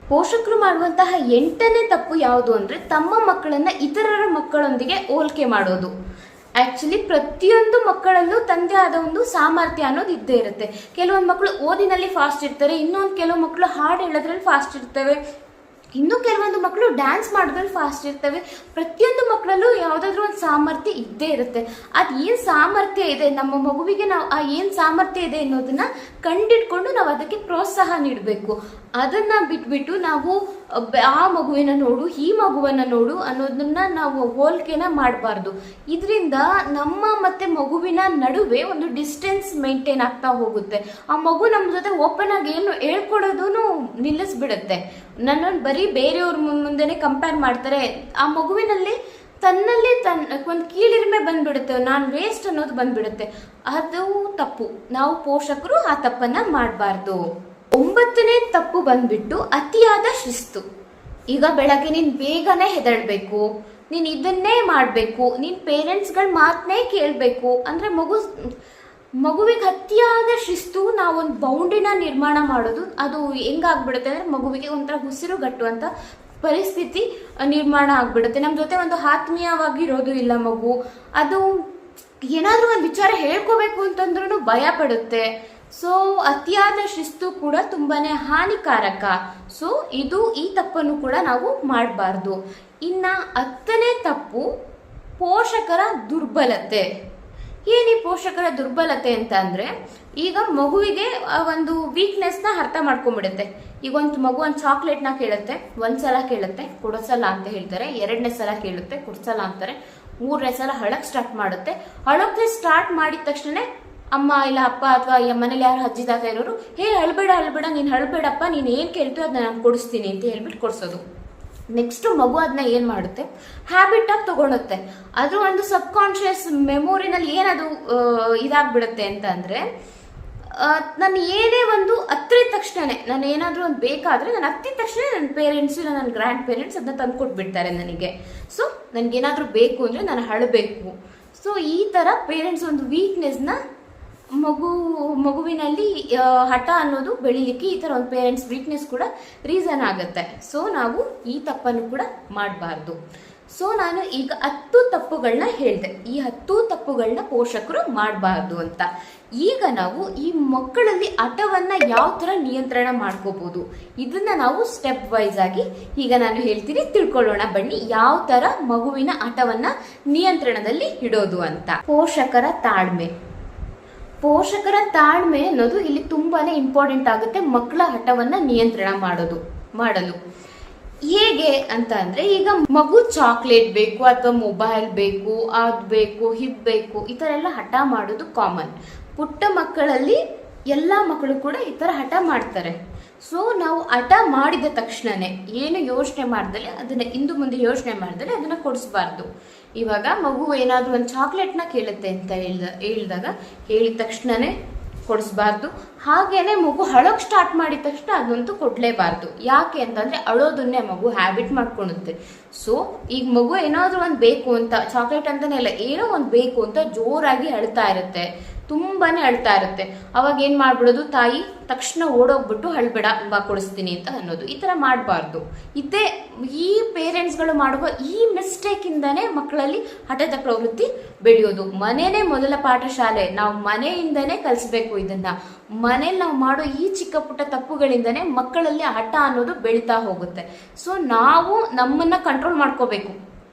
ಪೋಷಕರು ಮಾಡುವಂತಹ 8ನೇ ತಪ್ಪು ಯಾವುದು ಅಂದ್ರೆ ತಮ್ಮ ಮಕ್ಕಳನ್ನ ಇತರರ ಮಕ್ಕಳೊಂದಿಗೆ ಹೋಲಿಕೆ ಮಾಡೋದು. ಆಕ್ಚುಲಿ ಪ್ರತಿಯೊಂದು ಮಕ್ಕಳಲ್ಲೂ ತಂದೆ ಆದ ಒಂದು ಸಾಮರ್ಥ್ಯ ಅನ್ನೋದು ಇದ್ದೇ ಇರುತ್ತೆ. ಕೆಲವೊಂದು ಮಕ್ಕಳು ಓದಿನಲ್ಲಿ ಫಾಸ್ಟ್ ಇರ್ತಾರೆ, ಕೆಲವು ಮಕ್ಕಳು ಹಾಡು ಹೇಳೋದ್ರಲ್ಲಿ ಫಾಸ್ಟ್ ಇರ್ತವೆ, ಇನ್ನು ಕೆಲವೊಂದು ಮಕ್ಕಳು ಡ್ಯಾನ್ಸ್ ಮಾಡೋದ್ರಲ್ಲಿ ಫಾಸ್ಟ್ ಇರ್ತವೆ. ಪ್ರತಿಯೊಂದು ಮಕ್ಕಳಲ್ಲೂ ಯಾವ್ದಾದ್ರು ಒಂದು ಸಾಮರ್ಥ್ಯ ಇದ್ದೇ ಇರುತ್ತೆ. ಅದ್ ಏನ್ ಸಾಮರ್ಥ್ಯ ಇದೆ, ನಮ್ಮ ಮಗುವಿಗೆ ನಾವು ಆ ಏನ್ ಸಾಮರ್ಥ್ಯ ಇದೆ ಅನ್ನೋದನ್ನ ಕಂಡಿಡ್ಕೊಂಡು ನಾವು ಅದಕ್ಕೆ ಪ್ರೋತ್ಸಾಹ ನೀಡಬೇಕು. ಅದನ್ನ ಬಿಟ್ಬಿಟ್ಟು ನಾವು ಆ ಮಗುವಿನ ನೋಡು, ಈ ಮಗುವನ್ನ ನೋಡು ಅನ್ನೋದನ್ನ ನಾವು ಹೋಲಿಕೆನ ಮಾಡಬಾರ್ದು. ಇದರಿಂದ ನಮ್ಮ ಮತ್ತೆ ಮಗುವಿನ ನಡುವೆ ಒಂದು ಡಿಸ್ಟೆನ್ಸ್ ಮೇಂಟೈನ್ ಆಗ್ತಾ ಹೋಗುತ್ತೆ. ಆ ಮಗು ನಮ್ಮ ಜೊತೆ ಓಪನ್ ಆಗಿ ಏನು ಹೇಳ್ಕೊಡೋದನ್ನು ನಿಲ್ಲಿಸ್ಬಿಡುತ್ತೆ. ನನ್ನನ್ನು ಬರೀ ಬೇರೆಯವ್ರ ಮುಂದೆನೆ ಕಂಪೇರ್ ಮಾಡ್ತಾರೆ. ಆ ಮಗುವಿನಲ್ಲಿ ತನ್ನಲ್ಲಿ ಒಂದು ಕೀಳಿರಿಮೆ ಬಂದ್ಬಿಡುತ್ತೆ, ನಾನು ವೇಸ್ಟ್ ಅನ್ನೋದು ಬಂದ್ಬಿಡುತ್ತೆ. ಅದು ತಪ್ಪು. ನಾವು ಪೋಷಕರು ಆ ತಪ್ಪನ್ನ ಮಾಡಬಾರ್ದು. 9ನೇ ತಪ್ಪು ಬಂದ್ಬಿಟ್ಟು ಅತಿಯಾದ ಶಿಸ್ತು. ಈಗ ಬೆಳಗ್ಗೆ ನೀನ್ ಬೇಗನೆ ಹೆದಳ್ಬೇಕು, ನೀನ್ ಇದನ್ನೇ ಮಾಡ್ಬೇಕು, ನೀನ್ ಪೇರೆಂಟ್ಸ್ಗಳ ಮಾತನ್ನೇ ಕೇಳ್ಬೇಕು ಅಂದ್ರೆ ಮಗುವಿಗೆ ಅತಿಯಾದ ಶಿಸ್ತು. ನಾವೊಂದು ಬೌಂಡ್ರಿನ ನಿರ್ಮಾಣ ಮಾಡೋದು, ಅದು ಹೆಂಗಾಗ್ಬಿಡುತ್ತೆ ಅಂದ್ರೆ ಮಗುವಿಗೆ ಒಂಥರ ಉಸಿರುಗಟ್ಟುವಂತ ಪರಿಸ್ಥಿತಿ ನಿರ್ಮಾಣ ಆಗ್ಬಿಡುತ್ತೆ. ನಮ್ ಜೊತೆ ಒಂದು ಆತ್ಮೀಯವಾಗಿರೋದು ಇಲ್ಲ ಮಗು. ಅದು ಏನಾದ್ರೂ ಒಂದು ವಿಚಾರ ಹೇಳ್ಕೋಬೇಕು ಅಂತಂದ್ರೂ ಭಯ ಪಡುತ್ತೆ. ಸೊ ಅತಿಯಾದ ಶಿಸ್ತು ಕೂಡ ತುಂಬಾನೇ ಹಾನಿಕಾರಕ. ಸೊ ಈ ತಪ್ಪನ್ನು ಕೂಡ ನಾವು ಮಾಡಬಾರ್ದು. ಇನ್ನ 10ನೇ ತಪ್ಪು ಪೋಷಕರ ದುರ್ಬಲತೆ. ಏನಿ ಪೋಷಕರ ದುರ್ಬಲತೆ ಅಂತ ಅಂದ್ರೆ, ಈಗ ಮಗುವಿಗೆ ಒಂದು ವೀಕ್ನೆಸ್ನ ಅರ್ಥ ಮಾಡ್ಕೊಂಡ್ಬಿಡುತ್ತೆ. ಈಗ ಒಂದು ಮಗು ಒಂದು ಚಾಕ್ಲೇಟ್ನ ಕೇಳುತ್ತೆ, ಒಂದ್ಸಲ ಕೇಳುತ್ತೆ ಕೊಡಿಸಲ್ಲ ಅಂತ ಹೇಳ್ತಾರೆ, 2ನೇ ಸಲ ಕೇಳುತ್ತೆ ಕೊಡಿಸಲ್ಲ ಅಂತಾರೆ, 3ನೇ ಸಲ ಅಳಕ್ ಸ್ಟಾರ್ಟ್ ಮಾಡುತ್ತೆ. ಅಳಕ್ಕೆ ಸ್ಟಾರ್ಟ್ ಮಾಡಿದ ತಕ್ಷಣ ಅಮ್ಮ ಇಲ್ಲ ಅಪ್ಪ ಅಥವಾ ಮನೇಲಿ ಯಾರು ಅಜ್ಜಿ ತಾತ ಇರೋರು, ಅಳ್ಬೇಡ ನೀನ್ ಅಳ್ಬೇಡಪ್ಪ, ನೀನ್ ಏನ್ ಕೇಳ್ತೀವಿ ಅದನ್ನ ನಾನು ಕೊಡಿಸ್ತೀನಿ ಅಂತ ಹೇಳ್ಬಿಟ್ಟು ಕೊಡ್ಸೋದು. ನೆಕ್ಸ್ಟ್ ಮಗು ಅದನ್ನ ಏನ್ ಮಾಡುತ್ತೆ, ಹ್ಯಾಬಿಟ್ ಆಗಿ ತಗೊಳುತ್ತೆ. ಅದು ಒಂದು ಸಬ್ ಕಾನ್ಶಿಯಸ್ ಮೆಮೊರಿನಲ್ಲಿ ಏನದು ಇದಾಗ್ಬಿಡುತ್ತೆ ಅಂತ ಅಂದ್ರೆ, ನಾನು ಏನೇ ಒಂದು ಹತ್ತಿದ ತಕ್ಷಣ, ನಾನು ಏನಾದ್ರೂ ಒಂದು ಬೇಕಾದ್ರೆ ನಾನು ಹತ್ತಿದ ತಕ್ಷಣ ನನ್ನ ಪೇರೆಂಟ್ಸ್ ಇಲ್ಲ ನನ್ನ ಗ್ರ್ಯಾಂಡ್ ಪೇರೆಂಟ್ಸ್ ಅದನ್ನ ತಂದು ಕೊಟ್ಬಿಡ್ತಾರೆ ನನಗೆ. ಸೊ ನನ್ಗೇನಾದ್ರೂ ಬೇಕು ಅಂದ್ರೆ ನಾನು ಅಳಬೇಕು. ಸೊ ಈ ತರ ಪೇರೆಂಟ್ಸ್ ಒಂದು ವೀಕ್ನೆಸ್ನ ಮಗುವಿನಲ್ಲಿ ಹಠ ಅನ್ನೋದು ಬೆಳಿಲಿಕ್ಕೆ ಈ ತರ ಒಂದು ಪೇರೆಂಟ್ಸ್ ವೀಕ್ನೆಸ್ ಕೂಡ ರೀಸನ್ ಆಗುತ್ತೆ. ಸೊ ನಾವು ಈ ತಪ್ಪನ್ನು ಕೂಡ ಮಾಡಬಾರ್ದು. ಸೊ ನಾನು ಈಗ 10 ತಪ್ಪುಗಳನ್ನ ಹೇಳಿದೆ, ಈ 10 ತಪ್ಪುಗಳನ್ನ ಪೋಷಕರು ಮಾಡಬಾರ್ದು ಅಂತ. ಈಗ ನಾವು ಈ ಮಕ್ಕಳಲ್ಲಿ ಹಠವನ್ನ ಯಾವ ತರ ನಿಯಂತ್ರಣ ಮಾಡ್ಕೋಬಹುದು, ಇದನ್ನ ನಾವು ಸ್ಟೆಪ್ ವೈಸ್ ಆಗಿ ಈಗ ನಾನು ಹೇಳ್ತೀನಿ, ತಿಳ್ಕೊಳ್ಳೋಣ ಬನ್ನಿ. ಯಾವ ತರ ಮಗುವಿನ ಹಠವನ್ನ ನಿಯಂತ್ರಣದಲ್ಲಿ ಇಡೋದು ಅಂತ. ಪೋಷಕರ ತಾಳ್ಮೆ ಅನ್ನೋದು ಇಲ್ಲಿ ತುಂಬಾನೇ ಇಂಪಾರ್ಟೆಂಟ್ ಆಗುತ್ತೆ ಮಕ್ಕಳ ಹಠವನ್ನ ನಿಯಂತ್ರಣ ಮಾಡಲು. ಹೇಗೆ ಅಂತ ಅಂದ್ರೆ, ಈಗ ಮಗು ಚಾಕ್ಲೇಟ್ ಬೇಕು ಅಥವಾ ಮೊಬೈಲ್ ಬೇಕು, ಅದ್ ಬೇಕು ಇದ್ ಬೇಕು, ಈ ತರ ಎಲ್ಲ ಹಠ ಮಾಡೋದು ಕಾಮನ್. ಪುಟ್ಟ ಮಕ್ಕಳಲ್ಲಿ ಎಲ್ಲಾ ಮಕ್ಕಳು ಕೂಡ ಈ ತರ ಹಠ ಮಾಡ್ತಾರೆ. ಸೊ ನಾವು ಹಠ ಮಾಡಿದ ತಕ್ಷಣನೇ ಏನು ಯೋಚನೆ ಮಾಡ್ದಲೆ, ಅದನ್ನ ಇಂದು ಮುಂದೆ ಯೋಚನೆ ಮಾಡ್ದಲೆ ಅದನ್ನ ಕೊಡಿಸ್ಬಾರ್ದು. ಇವಾಗ ಮಗು ಏನಾದ್ರೂ ಒಂದು ಚಾಕ್ಲೇಟ್ನ ಕೇಳುತ್ತೆ ಅಂತ ಹೇಳಿದಾಗ ಹೇಳಿದ ತಕ್ಷಣನೇ ಕೊಡಿಸ್ಬಾರ್ದು. ಹಾಗೇನೆ ಮಗು ಅಳೋಕ್ ಸ್ಟಾರ್ಟ್ ಮಾಡಿದ ತಕ್ಷಣ ಅದಂತೂ ಕೊಡ್ಲೇಬಾರ್ದು. ಯಾಕೆ ಅಂತಂದ್ರೆ ಅಳೋದನ್ನೇ ಮಗು ಹ್ಯಾಬಿಟ್ ಮಾಡ್ಕೊಳುತ್ತೆ. ಸೊ ಈಗ ಮಗು ಏನಾದ್ರೂ ಒಂದು ಬೇಕು ಅಂತ, ಚಾಕ್ಲೇಟ್ ಅಂತಾನೆ ಇಲ್ಲ, ಏನೋ ಒಂದು ಬೇಕು ಅಂತ ಜೋರಾಗಿ ಅಳ್ತಾ ಇರುತ್ತೆ, ತುಂಬಾನೇ ಅಳ್ತಾ ಇರುತ್ತೆ. ಅವಾಗ ಏನ್ ಮಾಡ್ಬಿಡೋದು, ತಾಯಿ ತಕ್ಷಣ ಓಡೋಗ್ಬಿಟ್ಟು ಅಳ್ಬೇಡ ಬಾ ಕೊಡಿಸ್ತೀನಿ ಅಂತ ಅನ್ನೋದು. ಈ ತರ ಮಾಡಬಾರ್ದು. ಈ ಪೇರೆಂಟ್ಸ್ಗಳು ಮಾಡುವ ಈ ಮಿಸ್ಟೇಕ್ ಇಂದಾನೆ ಮಕ್ಕಳಲ್ಲಿ ಹಠದ ಪ್ರವೃತ್ತಿ ಬೆಳೆಯೋದು. ಮನೆನೇ ಮೊದಲ ಪಾಠಶಾಲೆ. ನಾವು ಮನೆಯಿಂದನೇ ಕಲಿಸ್ಬೇಕು ಇದನ್ನ. ಮನೇಲಿ ನಾವು ಮಾಡೋ ಈ ಚಿಕ್ಕ ಪುಟ್ಟ ತಪ್ಪುಗಳಿಂದನೇ ಮಕ್ಕಳಲ್ಲಿ ಹಠ ಅನ್ನೋದು ಬೆಳೀತಾ ಹೋಗುತ್ತೆ. ಸೊ ನಾವು ನಮ್ಮನ್ನ ಕಂಟ್ರೋಲ್ ಮಾಡ್ಕೋಬೇಕು,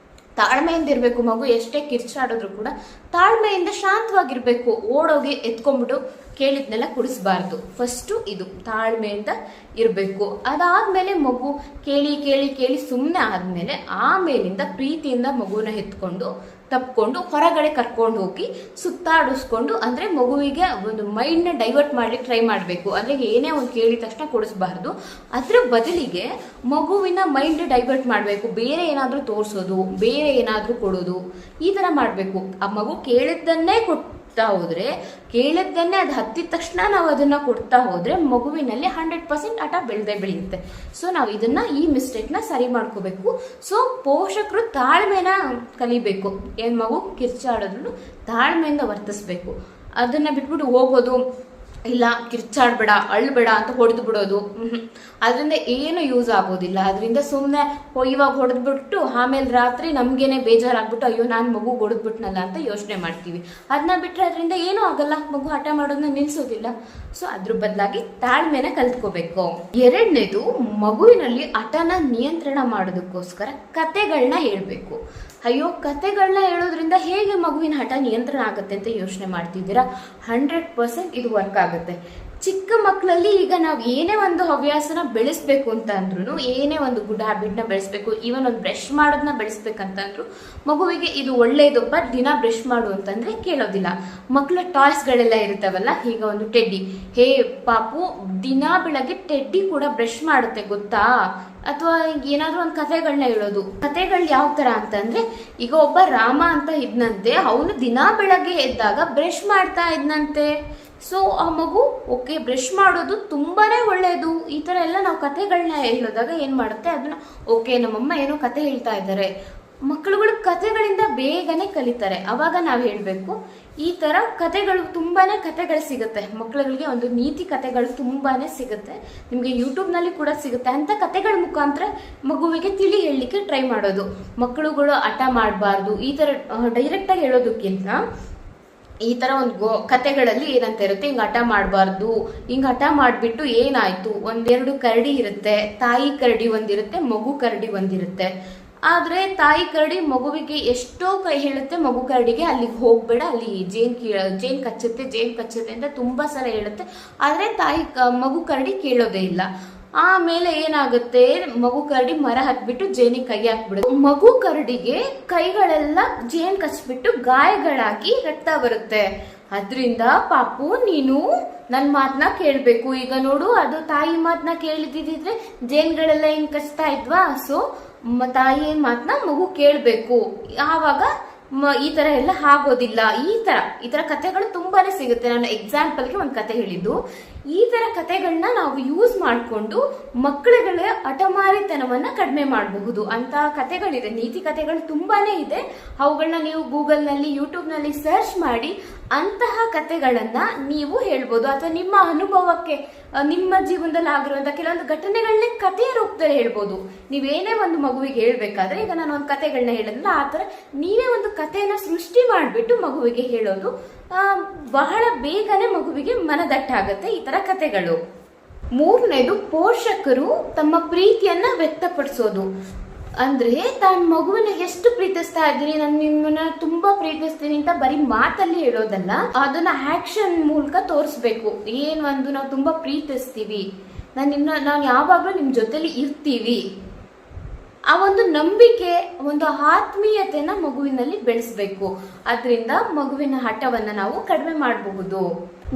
ತಾಳ್ಮೆಯಿಂದ ಇರಬೇಕು. ಮಗು ಎಷ್ಟೇ ಕಿರ್ಚಾಡಿದ್ರು ಕೂಡ ತಾಳ್ಮೆಯಿಂದ ಶಾಂತವಾಗಿರ್ಬೇಕು. ಓಡೋಗಿ ಎತ್ಕೊಂಡ್ಬಿಟ್ಟು ಕೇಳಿದ್ನೆಲ್ಲ ಕುಡಿಸ್ಬಾರ್ದು. ಫಸ್ಟ್ ಇದು ತಾಳ್ಮೆಯಿಂದ ಇರಬೇಕು. ಅದಾದ್ಮೇಲೆ ಮಗು ಕೇಳಿ ಕೇಳಿ ಕೇಳಿ ಸುಮ್ಮನೆ ಆದ್ಮೇಲೆ ಆಮೇಲಿಂದ ಪ್ರೀತಿಯಿಂದ ಮಗುನ ಎತ್ಕೊಂಡು ತಪ್ಕೊಂಡು ಹೊರಗಡೆ ಕರ್ಕೊಂಡು ಹೋಗಿ ಸುತ್ತಾಡಿಸ್ಕೊಂಡು, ಅಂದ್ರೆ ಮಗುವಿಗೆ ಒಂದು ಮೈಂಡ್ನ ಡೈವರ್ಟ್ ಮಾಡ್ಲಿಕ್ಕೆ ಟ್ರೈ ಮಾಡಬೇಕು. ಅಂದ್ರೆ ಏನೇ ಒಂದು ಕೇಳಿದ ತಕ್ಷಣ ಕೊಡಿಸ್ಬಾರ್ದು. ಅದ್ರ ಬದಲಿಗೆ ಮಗುವಿನ ಮೈಂಡ್ ಡೈವರ್ಟ್ ಮಾಡಬೇಕು. ಬೇರೆ ಏನಾದ್ರೂ ತೋರಿಸೋದು, ಬೇರೆ ಏನಾದ್ರೂ ಕೊಡೋದು, ಈ ತರ ಮಾಡಬೇಕು. ಆ ಮಗು ಕೇಳಿದ್ದನ್ನೇ ಕೊಡ್ತಾ ಹೋದ್ರೆ, ಕೇಳಿದ್ದನ್ನೇ ಅದು ಹತ್ತಿದ ತಕ್ಷಣ ನಾವು ಅದನ್ನ ಕೊಡ್ತಾ ಹೋದ್ರೆ ಮಗುವಿನಲ್ಲಿ 100% ಹಠ ಬೆಳೆಯುತ್ತೆ. ಸೊ ನಾವು ಈ ಮಿಸ್ಟೇಕ್ನ ಸರಿ ಮಾಡ್ಕೋಬೇಕು. ಸೊ ಪೋಷಕರು ತಾಳ್ಮೆನ ಕಲಿಬೇಕು. ಏನ್ ಮಗು ಕಿರ್ಚಾಡೋದ್ರೂ ತಾಳ್ಮೆಯಿಂದ ವರ್ತಿಸ್ಬೇಕು. ಅದನ್ನ ಬಿಟ್ಬಿಟ್ಟು ಹೋಗೋದು, ಇಲ್ಲ ಕಿರ್ಚಾಡ್ಬೇಡ ಅಳ್ಬೇಡ ಅಂತ ಹೊಡೆದು ಬಿಡೋದು, ಅದರಿಂದ ಏನು ಯೂಸ್ ಆಗೋದಿಲ್ಲ. ಅದರಿಂದ ಸುಮ್ಮನೆ ಇವಾಗ ಹೊಡೆದ್ಬಿಟ್ಟು ಆಮೇಲೆ ರಾತ್ರಿ ನಮ್ಗೇನೆ ಬೇಜಾರಾಗ್ಬಿಟ್ಟು ಅಯ್ಯೋ ನಾನು ಮಗು ಹೊಡೆದ್ಬಿಟ್ನಲ್ಲ ಅಂತ ಯೋಚನೆ ಮಾಡ್ತೀವಿ. ಅದನ್ನ ಬಿಟ್ರೆ ಅದರಿಂದ ಏನೂ ಆಗಲ್ಲ, ಮಗು ಹಠ ಮಾಡೋದನ್ನ ನಿಲ್ಸೋದಿಲ್ಲ. ಸೊ ಅದ್ರ ಬದಲಾಗಿ ತಾಳ್ಮೆನ ಕಲ್ತ್ಕೋಬೇಕು. 2ನೇದು, ಮಗುವಿನಲ್ಲಿ ಹಠನ ನಿಯಂತ್ರಣ ಮಾಡೋದಕ್ಕೋಸ್ಕರ ಕತೆಗಳನ್ನ ಹೇಳ್ಬೇಕು. ಅಯ್ಯೋ ಕತೆಗಳನ್ನ ಹೇಳೋದ್ರಿಂದ ಹೇಗೆ ಮಗುವಿನ ಹಠ ನಿಯಂತ್ರಣ ಆಗುತ್ತೆ ಅಂತ ಯೋಚನೆ ಮಾಡ್ತಿದ್ದೀರಾ? 100% ಇದು ವರ್ಕ್ ಆಗುತ್ತೆ. ಚಿಕ್ಕ ಮಕ್ಕಳಲ್ಲಿ ಈಗ ನಾವು ಏನೇ ಒಂದು ಹವ್ಯಾಸನ ಬೆಳೆಸ್ಬೇಕು ಅಂತ ಅಂದ್ರೂ, ಏನೇ ಒಂದು ಗುಡ್ ಹ್ಯಾಬಿಟ್ನ ಬೆಳೆಸ್ಬೇಕು, ಈವನ್ ಒಂದು ಬ್ರಷ್ ಮಾಡೋದನ್ನ ಬೆಳೆಸ್ಬೇಕಂತಂದ್ರು ಮಗುವಿಗೆ ಇದು ಒಳ್ಳೇದಪ್ಪ ದಿನ ಬ್ರಷ್ ಮಾಡು ಅಂತಂದ್ರೆ ಕೇಳೋದಿಲ್ಲ. ಮಕ್ಕಳ ಟಾಯ್ಸ್ಗಳೆಲ್ಲ ಇರ್ತಾವಲ್ಲ, ಈಗ ಒಂದು ಟೆಡ್ಡಿ, ಹೇ ಪಾಪು ದಿನ ಬೆಳಗ್ಗೆ ಟೆಡ್ಡಿ ಕೂಡ ಬ್ರಷ್ ಮಾಡುತ್ತೆ ಗೊತ್ತಾ? ಅಥವಾ ಏನಾದ್ರೂ ಒಂದು ಕಥೆಗಳನ್ನ ಹೇಳೋದು. ಕಥೆಗಳು ಯಾವ ತರ ಅಂತಂದ್ರೆ, ಈಗ ಒಬ್ಬ ರಾಮ ಅಂತ ಇದ್ನಂತೆ, ಅವನು ದಿನ ಬೆಳಗ್ಗೆ ಎದ್ದಾಗ ಬ್ರಷ್ ಮಾಡ್ತಾ ಇದ್ನಂತೆ. ಸೊ ಆ ಮಗು ಓಕೆ ಬ್ರಷ್ ಮಾಡೋದು ತುಂಬಾನೇ ಒಳ್ಳೇದು, ಈ ತರ ಎಲ್ಲ ನಾವು ಕಥೆಗಳನ್ನ ಹೇಳಿದಾಗ ಏನ್ ಮಾಡುತ್ತೆ, ಅದನ್ನ ಓಕೆ ನಮ್ಮಮ್ಮ ಏನೋ ಕತೆ ಹೇಳ್ತಾ ಇದ್ದಾರೆ. ಮಕ್ಕಳುಗಳು ಕಥೆಗಳಿಂದ ಬೇಗನೆ ಕಲಿತಾರೆ. ಅವಾಗ ನಾವು ಹೇಳ್ಬೇಕು, ಈ ತರ ಕಥೆಗಳು ತುಂಬಾನೇ ಕಥೆಗಳು ಸಿಗುತ್ತೆ ಮಕ್ಕಳುಗಳಿಗೆ. ಒಂದು ನೀತಿ ಕಥೆಗಳು ತುಂಬಾನೇ ಸಿಗುತ್ತೆ, ನಿಮ್ಗೆ ಯೂಟ್ಯೂಬ್ ನಲ್ಲಿ ಕೂಡ ಸಿಗುತ್ತೆ. ಅಂತ ಕಥೆಗಳ ಮುಖಾಂತರ ಮಗುವಿಗೆ ತಿಳಿ ಹೇಳಲಿಕ್ಕೆ ಟ್ರೈ ಮಾಡೋದು. ಮಕ್ಕಳುಗಳು ಹಠ ಮಾಡಬಾರ್ದು ಈ ತರ ಡೈರೆಕ್ಟ್ ಆಗಿ ಹೇಳೋದಕ್ಕಿಂತ ಈ ತರ ಒಂದು ಕತೆಗಳಲ್ಲಿ ಏನಂತ ಇರುತ್ತೆ, ಹಿಂಗ್ ಹಠ ಮಾಡಬಾರ್ದು, ಹಿಂಗ್ ಹಠ ಮಾಡ್ಬಿಟ್ಟು ಏನಾಯ್ತು, ಒಂದೆರಡು ಕರಡಿ ಇರುತ್ತೆ, ತಾಯಿ ಕರಡಿ ಒಂದಿರುತ್ತೆ, ಮಗು ಕರಡಿ ಒಂದಿರುತ್ತೆ. ಆದ್ರೆ ತಾಯಿ ಕರಡಿ ಮಗುವಿಗೆ ಎಷ್ಟೋ ಕೈ ಹೇಳುತ್ತೆ, ಮಗು ಕರಡಿಗೆ ಅಲ್ಲಿಗೆ ಹೋಗ್ಬೇಡ, ಅಲ್ಲಿ ಜೇನ್ ಕಚ್ಚುತ್ತೆ ಅಂತ ತುಂಬಾ ಸಲ ಹೇಳುತ್ತೆ. ಆದ್ರೆ ಮಗು ಕರಡಿ ಕೇಳೋದೇ ಇಲ್ಲ. ಆಮೇಲೆ ಏನಾಗುತ್ತೆ, ಮಗು ಕರಡಿ ಮರ ಹತ್ಬಿಟ್ಟು ಜೇನಿಗೆ ಕೈ ಹಾಕ್ಬಿಡುತ್ತೆ. ಮಗು ಕರಡಿಗೆ ಕೈಗಳೆಲ್ಲ ಜೇನ್ ಕಚ್ಬಿಟ್ಟು ಗಾಯಗಳಾಗಿ ರಕ್ತ ಬರುತ್ತೆ. ಅದ್ರಿಂದ ಪಾಪು ನೀನು ನನ್ ಮಾತನ್ನ ಕೇಳ್ಬೇಕು. ಈಗ ನೋಡು, ಅದು ತಾಯಿ ಮಾತನ್ನ ಕೇಳಿದಿದ್ರೆ ಜೇನ್ಗಳೆಲ್ಲ ಹಿಂಗ್ ಕಚ್ತಾ ಇದ್ವಾ. ಸೊ ತಾಯಿ ಮಾತನ್ನ ಮಗು ಕೇಳ್ಬೇಕು. ಆವಾಗ ಈ ತರ ಎಲ್ಲ ಆಗೋದಿಲ್ಲ. ಈ ತರ ಕಥೆಗಳು ತುಂಬಾನೇ ಸಿಗುತ್ತೆ. ನಾನು ಎಕ್ಸಾಂಪಲ್ಗೆ ಒಂದು ಕತೆ ಹೇಳಿದ್ದು. ಈ ತರ ಕಥೆಗಳನ್ನ ನಾವು ಯೂಸ್ ಮಾಡಿಕೊಂಡು ಮಕ್ಕಳುಗಳ ಹಠಮಾರಿತನವನ್ನ ಕಡಿಮೆ ಮಾಡಬಹುದು ಅಂತ ಕಥೆಗಳಿದೆ. ನೀತಿ ಕಥೆಗಳು ತುಂಬಾನೇ ಇದೆ. ಅವುಗಳನ್ನ ನೀವು ಗೂಗಲ್ ನಲ್ಲಿ, ಯೂಟ್ಯೂಬ್ ನಲ್ಲಿ ಸರ್ಚ್ ಮಾಡಿ ಅಂತಹ ಕಥೆಗಳನ್ನ ನೀವು ಹೇಳ್ಬೋದು. ಅಥವಾ ನಿಮ್ಮ ಅನುಭವಕ್ಕೆ, ನಿಮ್ಮ ಜೀವನದಲ್ಲಿ ಆಗಿರುವಂತಹ ಕೆಲವೊಂದು ಘಟನೆಗಳನ್ನೇ ಕಥೆಯ ರೂಪದಲ್ಲಿ ಹೇಳ್ಬೋದು. ನೀವೇನೇ ಒಂದು ಮಗುವಿಗೆ ಹೇಳ್ಬೇಕಾದ್ರೆ, ಈಗ ನಾನು ಒಂದು ಕಥೆಗಳನ್ನ ಹೇಳಿದ್ರೆ ಆ ತರ ನೀವೇ ಒಂದು ಕಥೆಯನ್ನ ಸೃಷ್ಟಿ ಮಾಡಿಬಿಟ್ಟು ಮಗುವಿಗೆ ಹೇಳೋದು ಬಹಳ ಬೇಗನೆ ಮಗುವಿಗೆ ಮನದಟ್ಟಾಗತ್ತೆ ಈ ತರ ಕಥೆಗಳು. ಮೂರನೇದು, ಪೋಷಕರು ತಮ್ಮ ಪ್ರೀತಿಯನ್ನ ವ್ಯಕ್ತಪಡಿಸೋದು. ಅಂದ್ರೆ ತಾನು ಮಗುವಿನ ಎಷ್ಟು ಪ್ರೀತಿಸ್ತಾ ಇದ್ದೀನಿ, ನಾನು ನಿಮ್ಮನ್ನ ತುಂಬಾ ಪ್ರೀತಿಸ್ತೀನಿ ಅಂತ ಬರೀ ಮಾತಲ್ಲಿ ಹೇಳೋದಲ್ಲ, ಅದನ್ನ ಆಕ್ಷನ್ ಮೂಲಕ ತೋರಿಸ್ಬೇಕು. ನಾವು ತುಂಬಾ ಪ್ರೀತಿಸ್ತೀವಿ, ನಾವು ಯಾವಾಗ್ಲೂ ನಿಮ್ ಜೊತೆಲಿ ಇರ್ತೀವಿ, ಆ ಒಂದು ನಂಬಿಕೆ, ಒಂದು ಆತ್ಮೀಯತೆನ ಮಗುವಿನಲ್ಲಿ ಬೆಳೆಸ್ಬೇಕು. ಅದರಿಂದ ಮಗುವಿನ ಹಠವನ್ನ ನಾವು ಕಡಿಮೆ ಮಾಡಬಹುದು.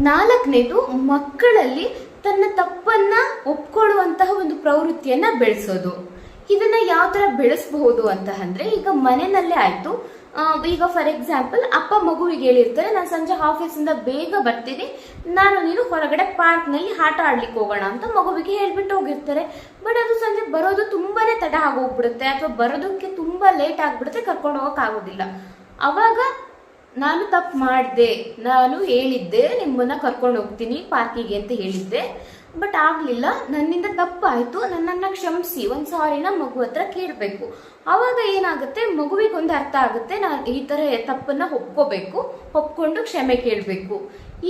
ನಾಲ್ಕನೇದು, ಮಕ್ಕಳಲ್ಲಿ ತನ್ನ ತಪ್ಪನ್ನ ಒಪ್ಕೊಳ್ಳುವಂತಹ ಒಂದು ಪ್ರವೃತ್ತಿಯನ್ನ ಬೆಳೆಸೋದು. ಇದನ್ನ ಯಾವ ತರ ಬೆಳೆಸಬಹುದು ಅಂತ ಅಂದ್ರೆ, ಈಗ ಮನೆಯಲ್ಲೇ ಆಯ್ತು, ಈಗ ಫಾರ್ ಎಕ್ಸಾಂಪಲ್ ಅಪ್ಪ ಮಗುವಿಗೆ ಹೇಳಿರ್ತಾರೆ, ನಾನು ಸಂಜೆ ಆಫೀಸಿಂದ ಬೇಗ ಬರ್ತೀನಿ, ನೀನು ಹೊರಗಡೆ ಪಾರ್ಕ್ ನಲ್ಲಿ ಆಟ ಆಡ್ಲಿಕ್ಕೆ ಹೋಗೋಣ ಅಂತ ಮಗುವಿಗೆ ಹೇಳ್ಬಿಟ್ಟು ಹೋಗಿರ್ತಾರೆ. ಬಟ್ ಅದು ಸಂಜೆ ಬರೋದು ತುಂಬಾನೇ ತಡ ಆಗೋಗ್ಬಿಡುತ್ತೆ, ಅಥವಾ ಬರೋದಕ್ಕೆ ತುಂಬಾ ಲೇಟ್ ಆಗ್ಬಿಡುತ್ತೆ, ಕರ್ಕೊಂಡು ಹೋಗಕ್ ಆಗೋದಿಲ್ಲ. ಅವಾಗ ನಾನು ತಪ್ಪು ಮಾಡಿದೆ, ನಾನು ಹೇಳಿದ್ದೆ ನಿಮ್ಮನ್ನ ಕರ್ಕೊಂಡು ಹೋಗ್ತೀನಿ ಪಾರ್ಕಿಗೆ ಅಂತ ಹೇಳಿದ್ದೆ, ಬಟ್ ಆಗ್ಲಿಲ್ಲ, ನನ್ನಿಂದ ತಪ್ಪಾಯ್ತು, ನನ್ನನ್ನ ಕ್ಷಮಿಸಿ, ಒಂದ್ ಸಾರಿನ ಮಗು ಹತ್ರ ಕೇಳ್ಬೇಕು. ಅವಾಗ ಏನಾಗುತ್ತೆ, ಮಗುವಿಗೊಂದು ಅರ್ಥ ಆಗುತ್ತೆ, ನಾನು ಈ ತರ ತಪ್ಪನ್ನ ಒಪ್ಕೊಂಡು ಕ್ಷಮೆ ಕೇಳ್ಬೇಕು.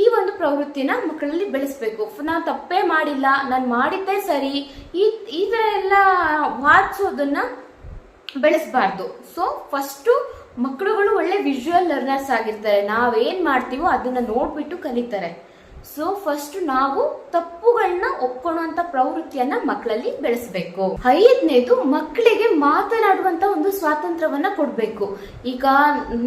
ಈ ಒಂದು ಪ್ರವೃತ್ತಿನ ಮಕ್ಕಳಲ್ಲಿ ಬೆಳೆಸ್ಬೇಕು. ನಾನು ತಪ್ಪೇ ಮಾಡಿಲ್ಲ, ನಾನು ಮಾಡಿದ್ದೇ ಸರಿ, ಈ ತರ ಎಲ್ಲ ವಾದಿಸೋದನ್ನ ಬೆಳೆಸಬಾರ್ದು. ಸೊ ಫಸ್ಟ್ ಮಕ್ಕಳುಗಳು ಒಳ್ಳೆ ವಿಜುವಲ್ ಲರ್ನರ್ಸ್ ಆಗಿರ್ತಾರೆ. ನಾವೇನ್ ಮಾಡ್ತೀವೋ ಅದನ್ನ ನೋಡ್ಬಿಟ್ಟು ಕಲಿತಾರೆ. ಸೊ ಫಸ್ಟ್ ನಾವು ತಪ್ಪುಗಳನ್ನ ಒಪ್ಕೊಳ್ಳುವಂತ ಪ್ರವೃತ್ತಿಯನ್ನ ಮಕ್ಕಳಲ್ಲಿ ಬೆಳೆಸಬೇಕು. ಐದನೇದು, ಮಕ್ಕಳಿಗೆ ಮಾತನಾಡುವಂತ ಒಂದು ಸ್ವಾತಂತ್ರ್ಯವನ್ನ ಕೊಡ್ಬೇಕು. ಈಗ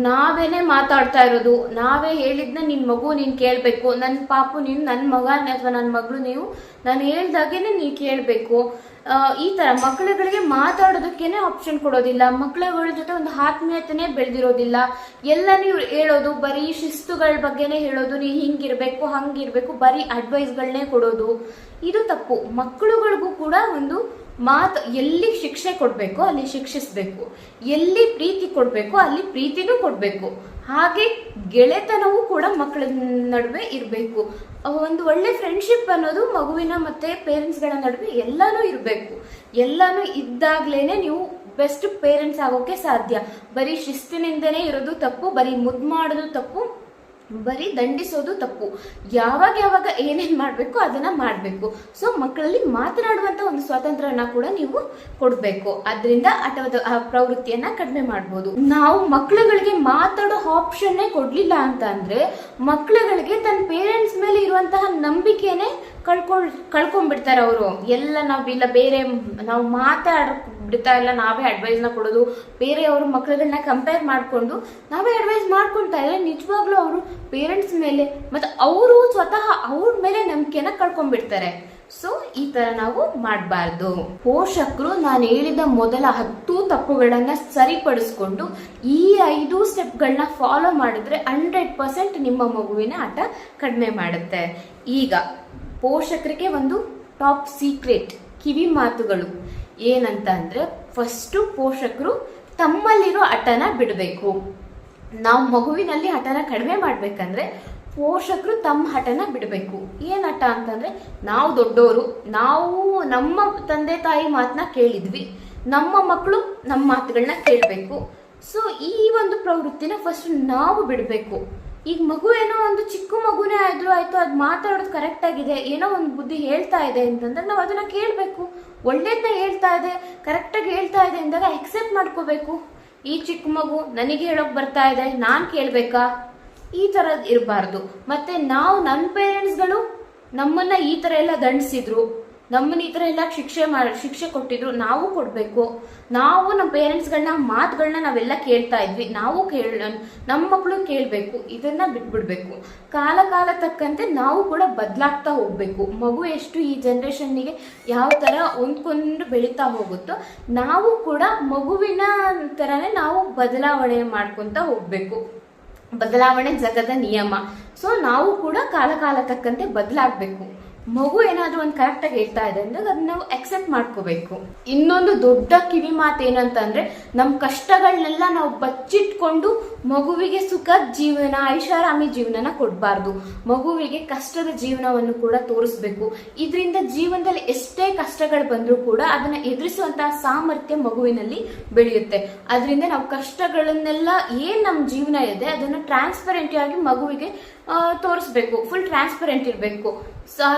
ನಾವೇನೆ ಮಾತಾಡ್ತಾ ಇರೋದು, ನಾವೇ ಹೇಳಿದ್ನ ನಿನ್ ಮಗು ನೀನ್ ಕೇಳ್ಬೇಕು, ನನ್ ಪಾಪು ನೀನು, ನನ್ ಮಗ ಅಥವಾ ನನ್ ಮಗಳು ನೀವು ನಾನು ಹೇಳ್ದಾಗೇನೆ ನೀ ಕೇಳ್ಬೇಕು. ಈ ತರ ಮಕ್ಕಳುಗಳಿಗೆ ಮಾತಾಡೋದಕ್ಕೇನೆ ಆಪ್ಷನ್ ಕೊಡೋದಿಲ್ಲ. ಮಕ್ಕಳುಗಳ ಜೊತೆ ಒಂದು ಆತ್ಮೀಯತೆನೇ ಬೆಳೆದಿರೋದಿಲ್ಲ. ಎಲ್ಲನೂ ಹೇಳೋದು ಬರೀ ಶಿಸ್ತುಗಳ ಬಗ್ಗೆನೇ ಹೇಳೋದು, ನೀ ಹಿಂಗಿರ್ಬೇಕು ಹಂಗಿರ್ಬೇಕು, ಬರೀ ಅಡ್ವೈಸ್ಗಳನ್ನೇ ಕೊಡೋದು, ಇದು ತಪ್ಪು. ಮಕ್ಕಳುಗಳಿಗೂ ಕೂಡ ಒಂದು ಮಾತು, ಎಲ್ಲಿ ಶಿಕ್ಷೆ ಕೊಡ್ಬೇಕು ಅಲ್ಲಿ ಶಿಕ್ಷಿಸ್ಬೇಕು, ಎಲ್ಲಿ ಪ್ರೀತಿ ಕೊಡ್ಬೇಕು ಅಲ್ಲಿ ಪ್ರೀತಿನೂ ಕೊಡ್ಬೇಕು. ಹಾಗೆ ಗೆಳೆತನವೂ ಕೂಡ ಮಕ್ಕಳ ನಡುವೆ ಇರಬೇಕು. ಒಂದು ಒಳ್ಳೆ ಫ್ರೆಂಡ್ಶಿಪ್ ಅನ್ನೋದು ಮಗುವಿನ ಮತ್ತೆ ಪೇರೆಂಟ್ಸ್ಗಳ ನಡುವೆ ಎಲ್ಲಾನು ಇರಬೇಕು. ಎಲ್ಲಾನು ಇದ್ದಾಗ್ಲೇನೆ ನೀವು ಬೆಸ್ಟ್ ಪೇರೆಂಟ್ಸ್ ಆಗೋಕೆ ಸಾಧ್ಯ. ಬರೀ ಶಿಸ್ತಿನಿಂದನೇ ಇರೋದು ತಪ್ಪು, ಬರೀ ಮುದ್ದು ಮಾಡೋದು ತಪ್ಪು, ಬರೀ ದಂಡಿಸೋದು ತಪ್ಪು. ಯಾವಾಗ ಏನೇನ್ ಮಾಡ್ಬೇಕು ಅದನ್ನ ಮಾಡ್ಬೇಕು. ಸೊ ಮಕ್ಕಳಲ್ಲಿ ಮಾತನಾಡುವಂತ ಒಂದು ಸ್ವಾತಂತ್ರ್ಯನ ಕೂಡ ನೀವು ಕೊಡ್ಬೇಕು. ಅದರಿಂದ ಆ ಪ್ರವೃತ್ತಿಯನ್ನ ಕಡಿಮೆ ಮಾಡ್ಬೋದು. ನಾವು ಮಕ್ಕಳುಗಳಿಗೆ ಮಾತಾಡೋ ಆಪ್ಷನ್ನೇ ಕೊಡ್ಲಿಲ್ಲ ಅಂತ ಅಂದ್ರೆ ಮಕ್ಕಳುಗಳಿಗೆ ತನ್ನ ಪೇರೆಂಟ್ಸ್ ಮೇಲೆ ಇರುವಂತಹ ನಂಬಿಕೆನೆ ಕಳ್ಕೊಂಡ್ಬಿಡ್ತಾರೆ ಅವರು. ಎಲ್ಲ ನಾವಿಲ್ಲ ಬೇರೆ ನಾವು ಬಿಡ್ತಾ ಇಲ್ಲ, ನಾವೇ ಅಡ್ವೈಸ್ನ ಕೊಡೋದು, ಬೇರೆಯವರು ಮಕ್ಕಳುಗಳನ್ನ ಕಂಪೇರ್ ಮಾಡಿಕೊಂಡು ನಾವೇ ಅಡ್ವೈಸ್ ಮಾಡ್ಕೊಳ್ತಾ ಇಲ್ಲ. ನಿಜವಾಗ್ಲೂ ಅವರು ಪೇರೆಂಟ್ಸ್ ಮೇಲೆ ಮತ್ತೆ ಅವರು ಸ್ವತಃ ಅವ್ರ ಮೇಲೆ ನಂಬಿಕೆನ ಕಳ್ಕೊಂಡ್ಬಿಡ್ತಾರೆ. ಸೊ ಈ ತರ ನಾವು ಮಾಡಬಾರ್ದು. ಪೋಷಕರು ನಾನು ಹೇಳಿದ ಮೊದಲ 10 ತಪ್ಪುಗಳನ್ನ ಸರಿಪಡಿಸ್ಕೊಂಡು ಈ 5 ಸ್ಟೆಪ್ಗಳನ್ನ ಫಾಲೋ ಮಾಡಿದ್ರೆ 100% ನಿಮ್ಮ ಮಗುವಿನ ಹಠ ಕಡಿಮೆ ಮಾಡುತ್ತೆ. ಈಗ ಪೋಷಕರಿಗೆ ಒಂದು ಟಾಪ್ ಸೀಕ್ರೆಟ್ ಕಿವಿ ಮಾತುಗಳು ಏನಂತ ಅಂದ್ರೆ, ಫಸ್ಟ್ ಪೋಷಕರು ತಮ್ಮಲ್ಲಿರೋ ಹಠನ ಬಿಡಬೇಕು. ನಾವು ಮಗುವಿನಲ್ಲಿ ಹಠನ ಕಡಿಮೆ ಮಾಡ್ಬೇಕಂದ್ರೆ ಪೋಷಕರು ತಮ್ಮ ಹಠನ ಬಿಡಬೇಕು. ಏನ್ ಹಠ ಅಂತಂದ್ರೆ, ನಾವು ದೊಡ್ಡವರು, ನಾವು ನಮ್ಮ ತಂದೆ ತಾಯಿ ಮಾತನ್ನ ಕೇಳಿದ್ವಿ, ನಮ್ಮ ಮಕ್ಕಳು ನಮ್ಮ ಮಾತುಗಳನ್ನ ಕೇಳಬೇಕು. ಸೊ ಈ ಒಂದು ಪ್ರವೃತ್ತಿನ ಫಸ್ಟ್ ನಾವು ಬಿಡಬೇಕು. ಈಗ ಮಗು ಏನೋ ಒಂದು ಚಿಕ್ಕ ಮಗುನೇ ಆಯ್ತು ಅದು ಮಾತಾಡೋದು ಕರೆಕ್ಟ್ ಆಗಿದೆ, ಏನೋ ಒಂದು ಬುದ್ಧಿ ಹೇಳ್ತಾ ಇದೆ ಅಂತಂದ್ರೆ ನಾವು ಅದನ್ನ ಕೇಳಬೇಕು. ಒಳ್ಳೇದನ್ನ ಹೇಳ್ತಾ ಇದೆ, ಕರೆಕ್ಟಾಗಿ ಹೇಳ್ತಾ ಇದೆ ಅಂದಾಗ ಅಕ್ಸೆಪ್ಟ್ ಮಾಡ್ಕೋಬೇಕು. ಈ ಚಿಕ್ಕ ಮಗು ನನಗೆ ಹೇಳೋಕೆ ಬರ್ತಾ ಇದೆ, ನಾನು ಕೇಳಬೇಕಾ? ಈ ಥರ ಇರಬಾರ್ದು. ಮತ್ತೆ ನಾವು ನನ್ನ ಪೇರೆಂಟ್ಸ್ಗಳು ನಮ್ಮನ್ನ ಈ ಥರ ಎಲ್ಲ ದಂಡಿಸಿದ್ರು, ನಮ್ಮನ್ನ ಈ ಥರ ಎಲ್ಲ ಶಿಕ್ಷೆ ಕೊಟ್ಟಿದ್ರು, ನಾವು ಕೊಡಬೇಕು. ನಾವು ನಮ್ಮ ಪೇರೆಂಟ್ಸ್ಗಳನ್ನ ಮಾತುಗಳನ್ನ ನಾವೆಲ್ಲ ಕೇಳ್ತಾ ಇದ್ವಿ, ನಾವು ನಮ್ಮ ಮಕ್ಕಳು ಕೇಳಬೇಕು. ಇದನ್ನ ಬಿಟ್ಬಿಡ್ಬೇಕು. ಕಾಲ ತಕ್ಕಂತೆ ನಾವು ಕೂಡ ಬದಲಾಗ್ತಾ ಹೋಗ್ಬೇಕು. ಮಗು ಎಷ್ಟು ಈ ಜನ್ರೇಷನ್ನಿಗೆ ಯಾವ ಥರ ಹೊಂದ್ಕೊಂಡು ಬೆಳೀತಾ ಹೋಗುತ್ತೋ ನಾವು ಕೂಡ ಮಗುವಿನ ಥರನೇ ನಾವು ಬದಲಾವಣೆ ಮಾಡ್ಕೊತ ಹೋಗ್ಬೇಕು. ಬದಲಾವಣೆ ಜಗದ ನಿಯಮ. ಸೊ ನಾವು ಕೂಡ ಕಾಲ ತಕ್ಕಂತೆ ಬದಲಾಗಬೇಕು. ಮಗು ಏನಾದ್ರೂ ಒಂದು ಕರೆಕ್ಟಾಗಿ ಹೇಳ್ತಾ ಇದೆ ಅಂದ್ರೆ ಅದನ್ನ ನಾವು ಅಕ್ಸೆಪ್ಟ್ ಮಾಡ್ಕೋಬೇಕು. ಇನ್ನೊಂದು ದೊಡ್ಡ ಕಿವಿ ಮಾತು ಏನಂತಂದ್ರೆ, ನಮ್ಮ ಕಷ್ಟಗಳನ್ನೆಲ್ಲ ನಾವು ಬಚ್ಚಿಟ್ಕೊಂಡು ಮಗುವಿಗೆ ಸುಖದ ಜೀವನ, ಐಷಾರಾಮಿ ಜೀವನನ ಕೊಡಬಾರ್ದು. ಮಗುವಿಗೆ ಕಷ್ಟದ ಜೀವನವನ್ನು ಕೂಡ ತೋರಿಸ್ಬೇಕು. ಇದರಿಂದ ಜೀವನದಲ್ಲಿ ಎಷ್ಟೇ ಕಷ್ಟಗಳು ಬಂದರೂ ಕೂಡ ಅದನ್ನ ಎದುರಿಸುವಂತಹ ಸಾಮರ್ಥ್ಯ ಮಗುವಿನಲ್ಲಿ ಬೆಳೆಯುತ್ತೆ. ಅದರಿಂದ ನಾವು ಕಷ್ಟಗಳನ್ನೆಲ್ಲ ಏನ್ ನಮ್ಮ ಜೀವನ ಇದೆ ಅದನ್ನು ಟ್ರಾನ್ಸ್ಪರೆಂಟ್ ಆಗಿ ಮಗುವಿಗೆ ತೋರಿಸ್ಬೇಕು. ಫುಲ್ ಟ್ರಾನ್ಸ್ಪರೆಂಟ್ ಇರಬೇಕು.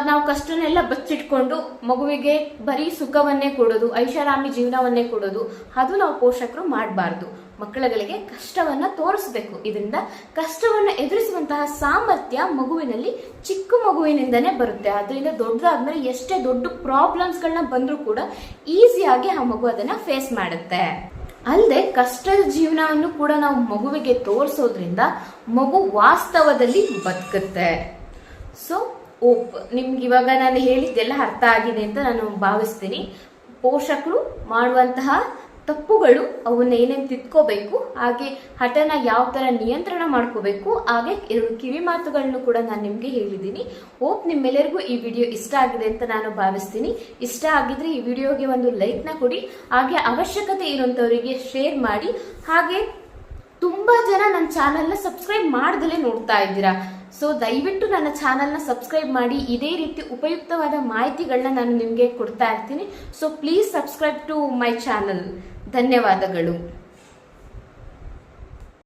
ನಾವು ಕಷ್ಟನೆಲ್ಲ ಬಚ್ಚಿಟ್ಕೊಂಡು ಮಗುವಿಗೆ ಬರೀ ಸುಖವನ್ನೇ ಕೊಡೋದು, ಐಷಾರಾಮಿ ಜೀವನವನ್ನೇ ಕೊಡೋದು, ಅದು ನಾವು ಪೋಷಕರು ಮಾಡಬಾರ್ದು. ಮಕ್ಕಳುಗಳಿಗೆ ಕಷ್ಟವನ್ನ ತೋರಿಸ್ಬೇಕು. ಇದರಿಂದ ಕಷ್ಟವನ್ನ ಎದುರಿಸುವಂತಹ ಸಾಮರ್ಥ್ಯ ಮಗುವಿನಲ್ಲಿ ಚಿಕ್ಕ ಮಗುವಿನಿಂದನೇ ಬರುತ್ತೆ. ಅದರಿಂದ ದೊಡ್ಡದಾದ್ಮೇಲೆ ಎಷ್ಟೇ ದೊಡ್ಡ ಪ್ರಾಬ್ಲಮ್ಸ್ಗಳನ್ನ ಬಂದರೂ ಕೂಡ ಈಸಿಯಾಗಿ ಆ ಮಗು ಅದನ್ನ ಫೇಸ್ ಮಾಡುತ್ತೆ. ಅಲ್ಲದೆ ಕಷ್ಟದ ಜೀವನವನ್ನು ಕೂಡ ನಾವು ಮಗುವಿಗೆ ತೋರಿಸೋದ್ರಿಂದ ಮಗು ವಾಸ್ತವದಲ್ಲಿ ಬದುಕುತ್ತೆ. ಸೊ ನಿಮ್ಗೆ ಇವಾಗ ನಾನು ಹೇಳಿದ್ದೆಲ್ಲ ಅರ್ಥ ಆಗಿದೆ ಅಂತ ನಾನು ಭಾವಿಸ್ತೀನಿ. ಪೋಷಕರು ಮಾಡುವಂತಹ ತಪ್ಪುಗಳು ಅವನ್ನ ಏನೇನು ತಿದ್ಕೋಬೇಕು, ಹಾಗೆ ಹಠನ ಯಾವ ತರ ನಿಯಂತ್ರಣ ಮಾಡ್ಕೋಬೇಕು, ಹಾಗೆ 2 ಕಿವಿ ಮಾತುಗಳನ್ನು ಕೂಡ ನಾನು ನಿಮ್ಗೆ ಹೇಳಿದ್ದೀನಿ. ನಿಮ್ಮೆಲ್ಲರಿಗೂ ಈ ವಿಡಿಯೋ ಇಷ್ಟ ಆಗಿದೆ ಅಂತ ನಾನು ಭಾವಿಸ್ತೀನಿ. ಇಷ್ಟ ಆಗಿದ್ರೆ ಈ ವಿಡಿಯೋಗೆ ಒಂದು ಲೈಕ್ನ ಕೊಡಿ, ಹಾಗೆ ಅವಶ್ಯಕತೆ ಇರುವಂತವರಿಗೆ ಶೇರ್ ಮಾಡಿ. ಹಾಗೆ ತುಂಬಾ ಜನ ನನ್ನ ಚಾನೆಲ್ನ ಸಬ್ಸ್ಕ್ರೈಬ್ ಮಾಡ್ದಲೇ ನೋಡ್ತಾ ಇದ್ದೀರಾ. ಸೊ ದಯವಿಟ್ಟು ನನ್ನ ಚಾನೆಲ್ನ ಸಬ್ಸ್ಕ್ರೈಬ್ ಮಾಡಿ. ಇದೇ ರೀತಿ ಉಪಯುಕ್ತವಾದ ಮಾಹಿತಿಗಳನ್ನ ನಾನು ನಿಮಗೆ ಕೊಡ್ತಾ ಇರ್ತೀನಿ. So please subscribe to my channel. ಧನ್ಯವಾದಗಳು.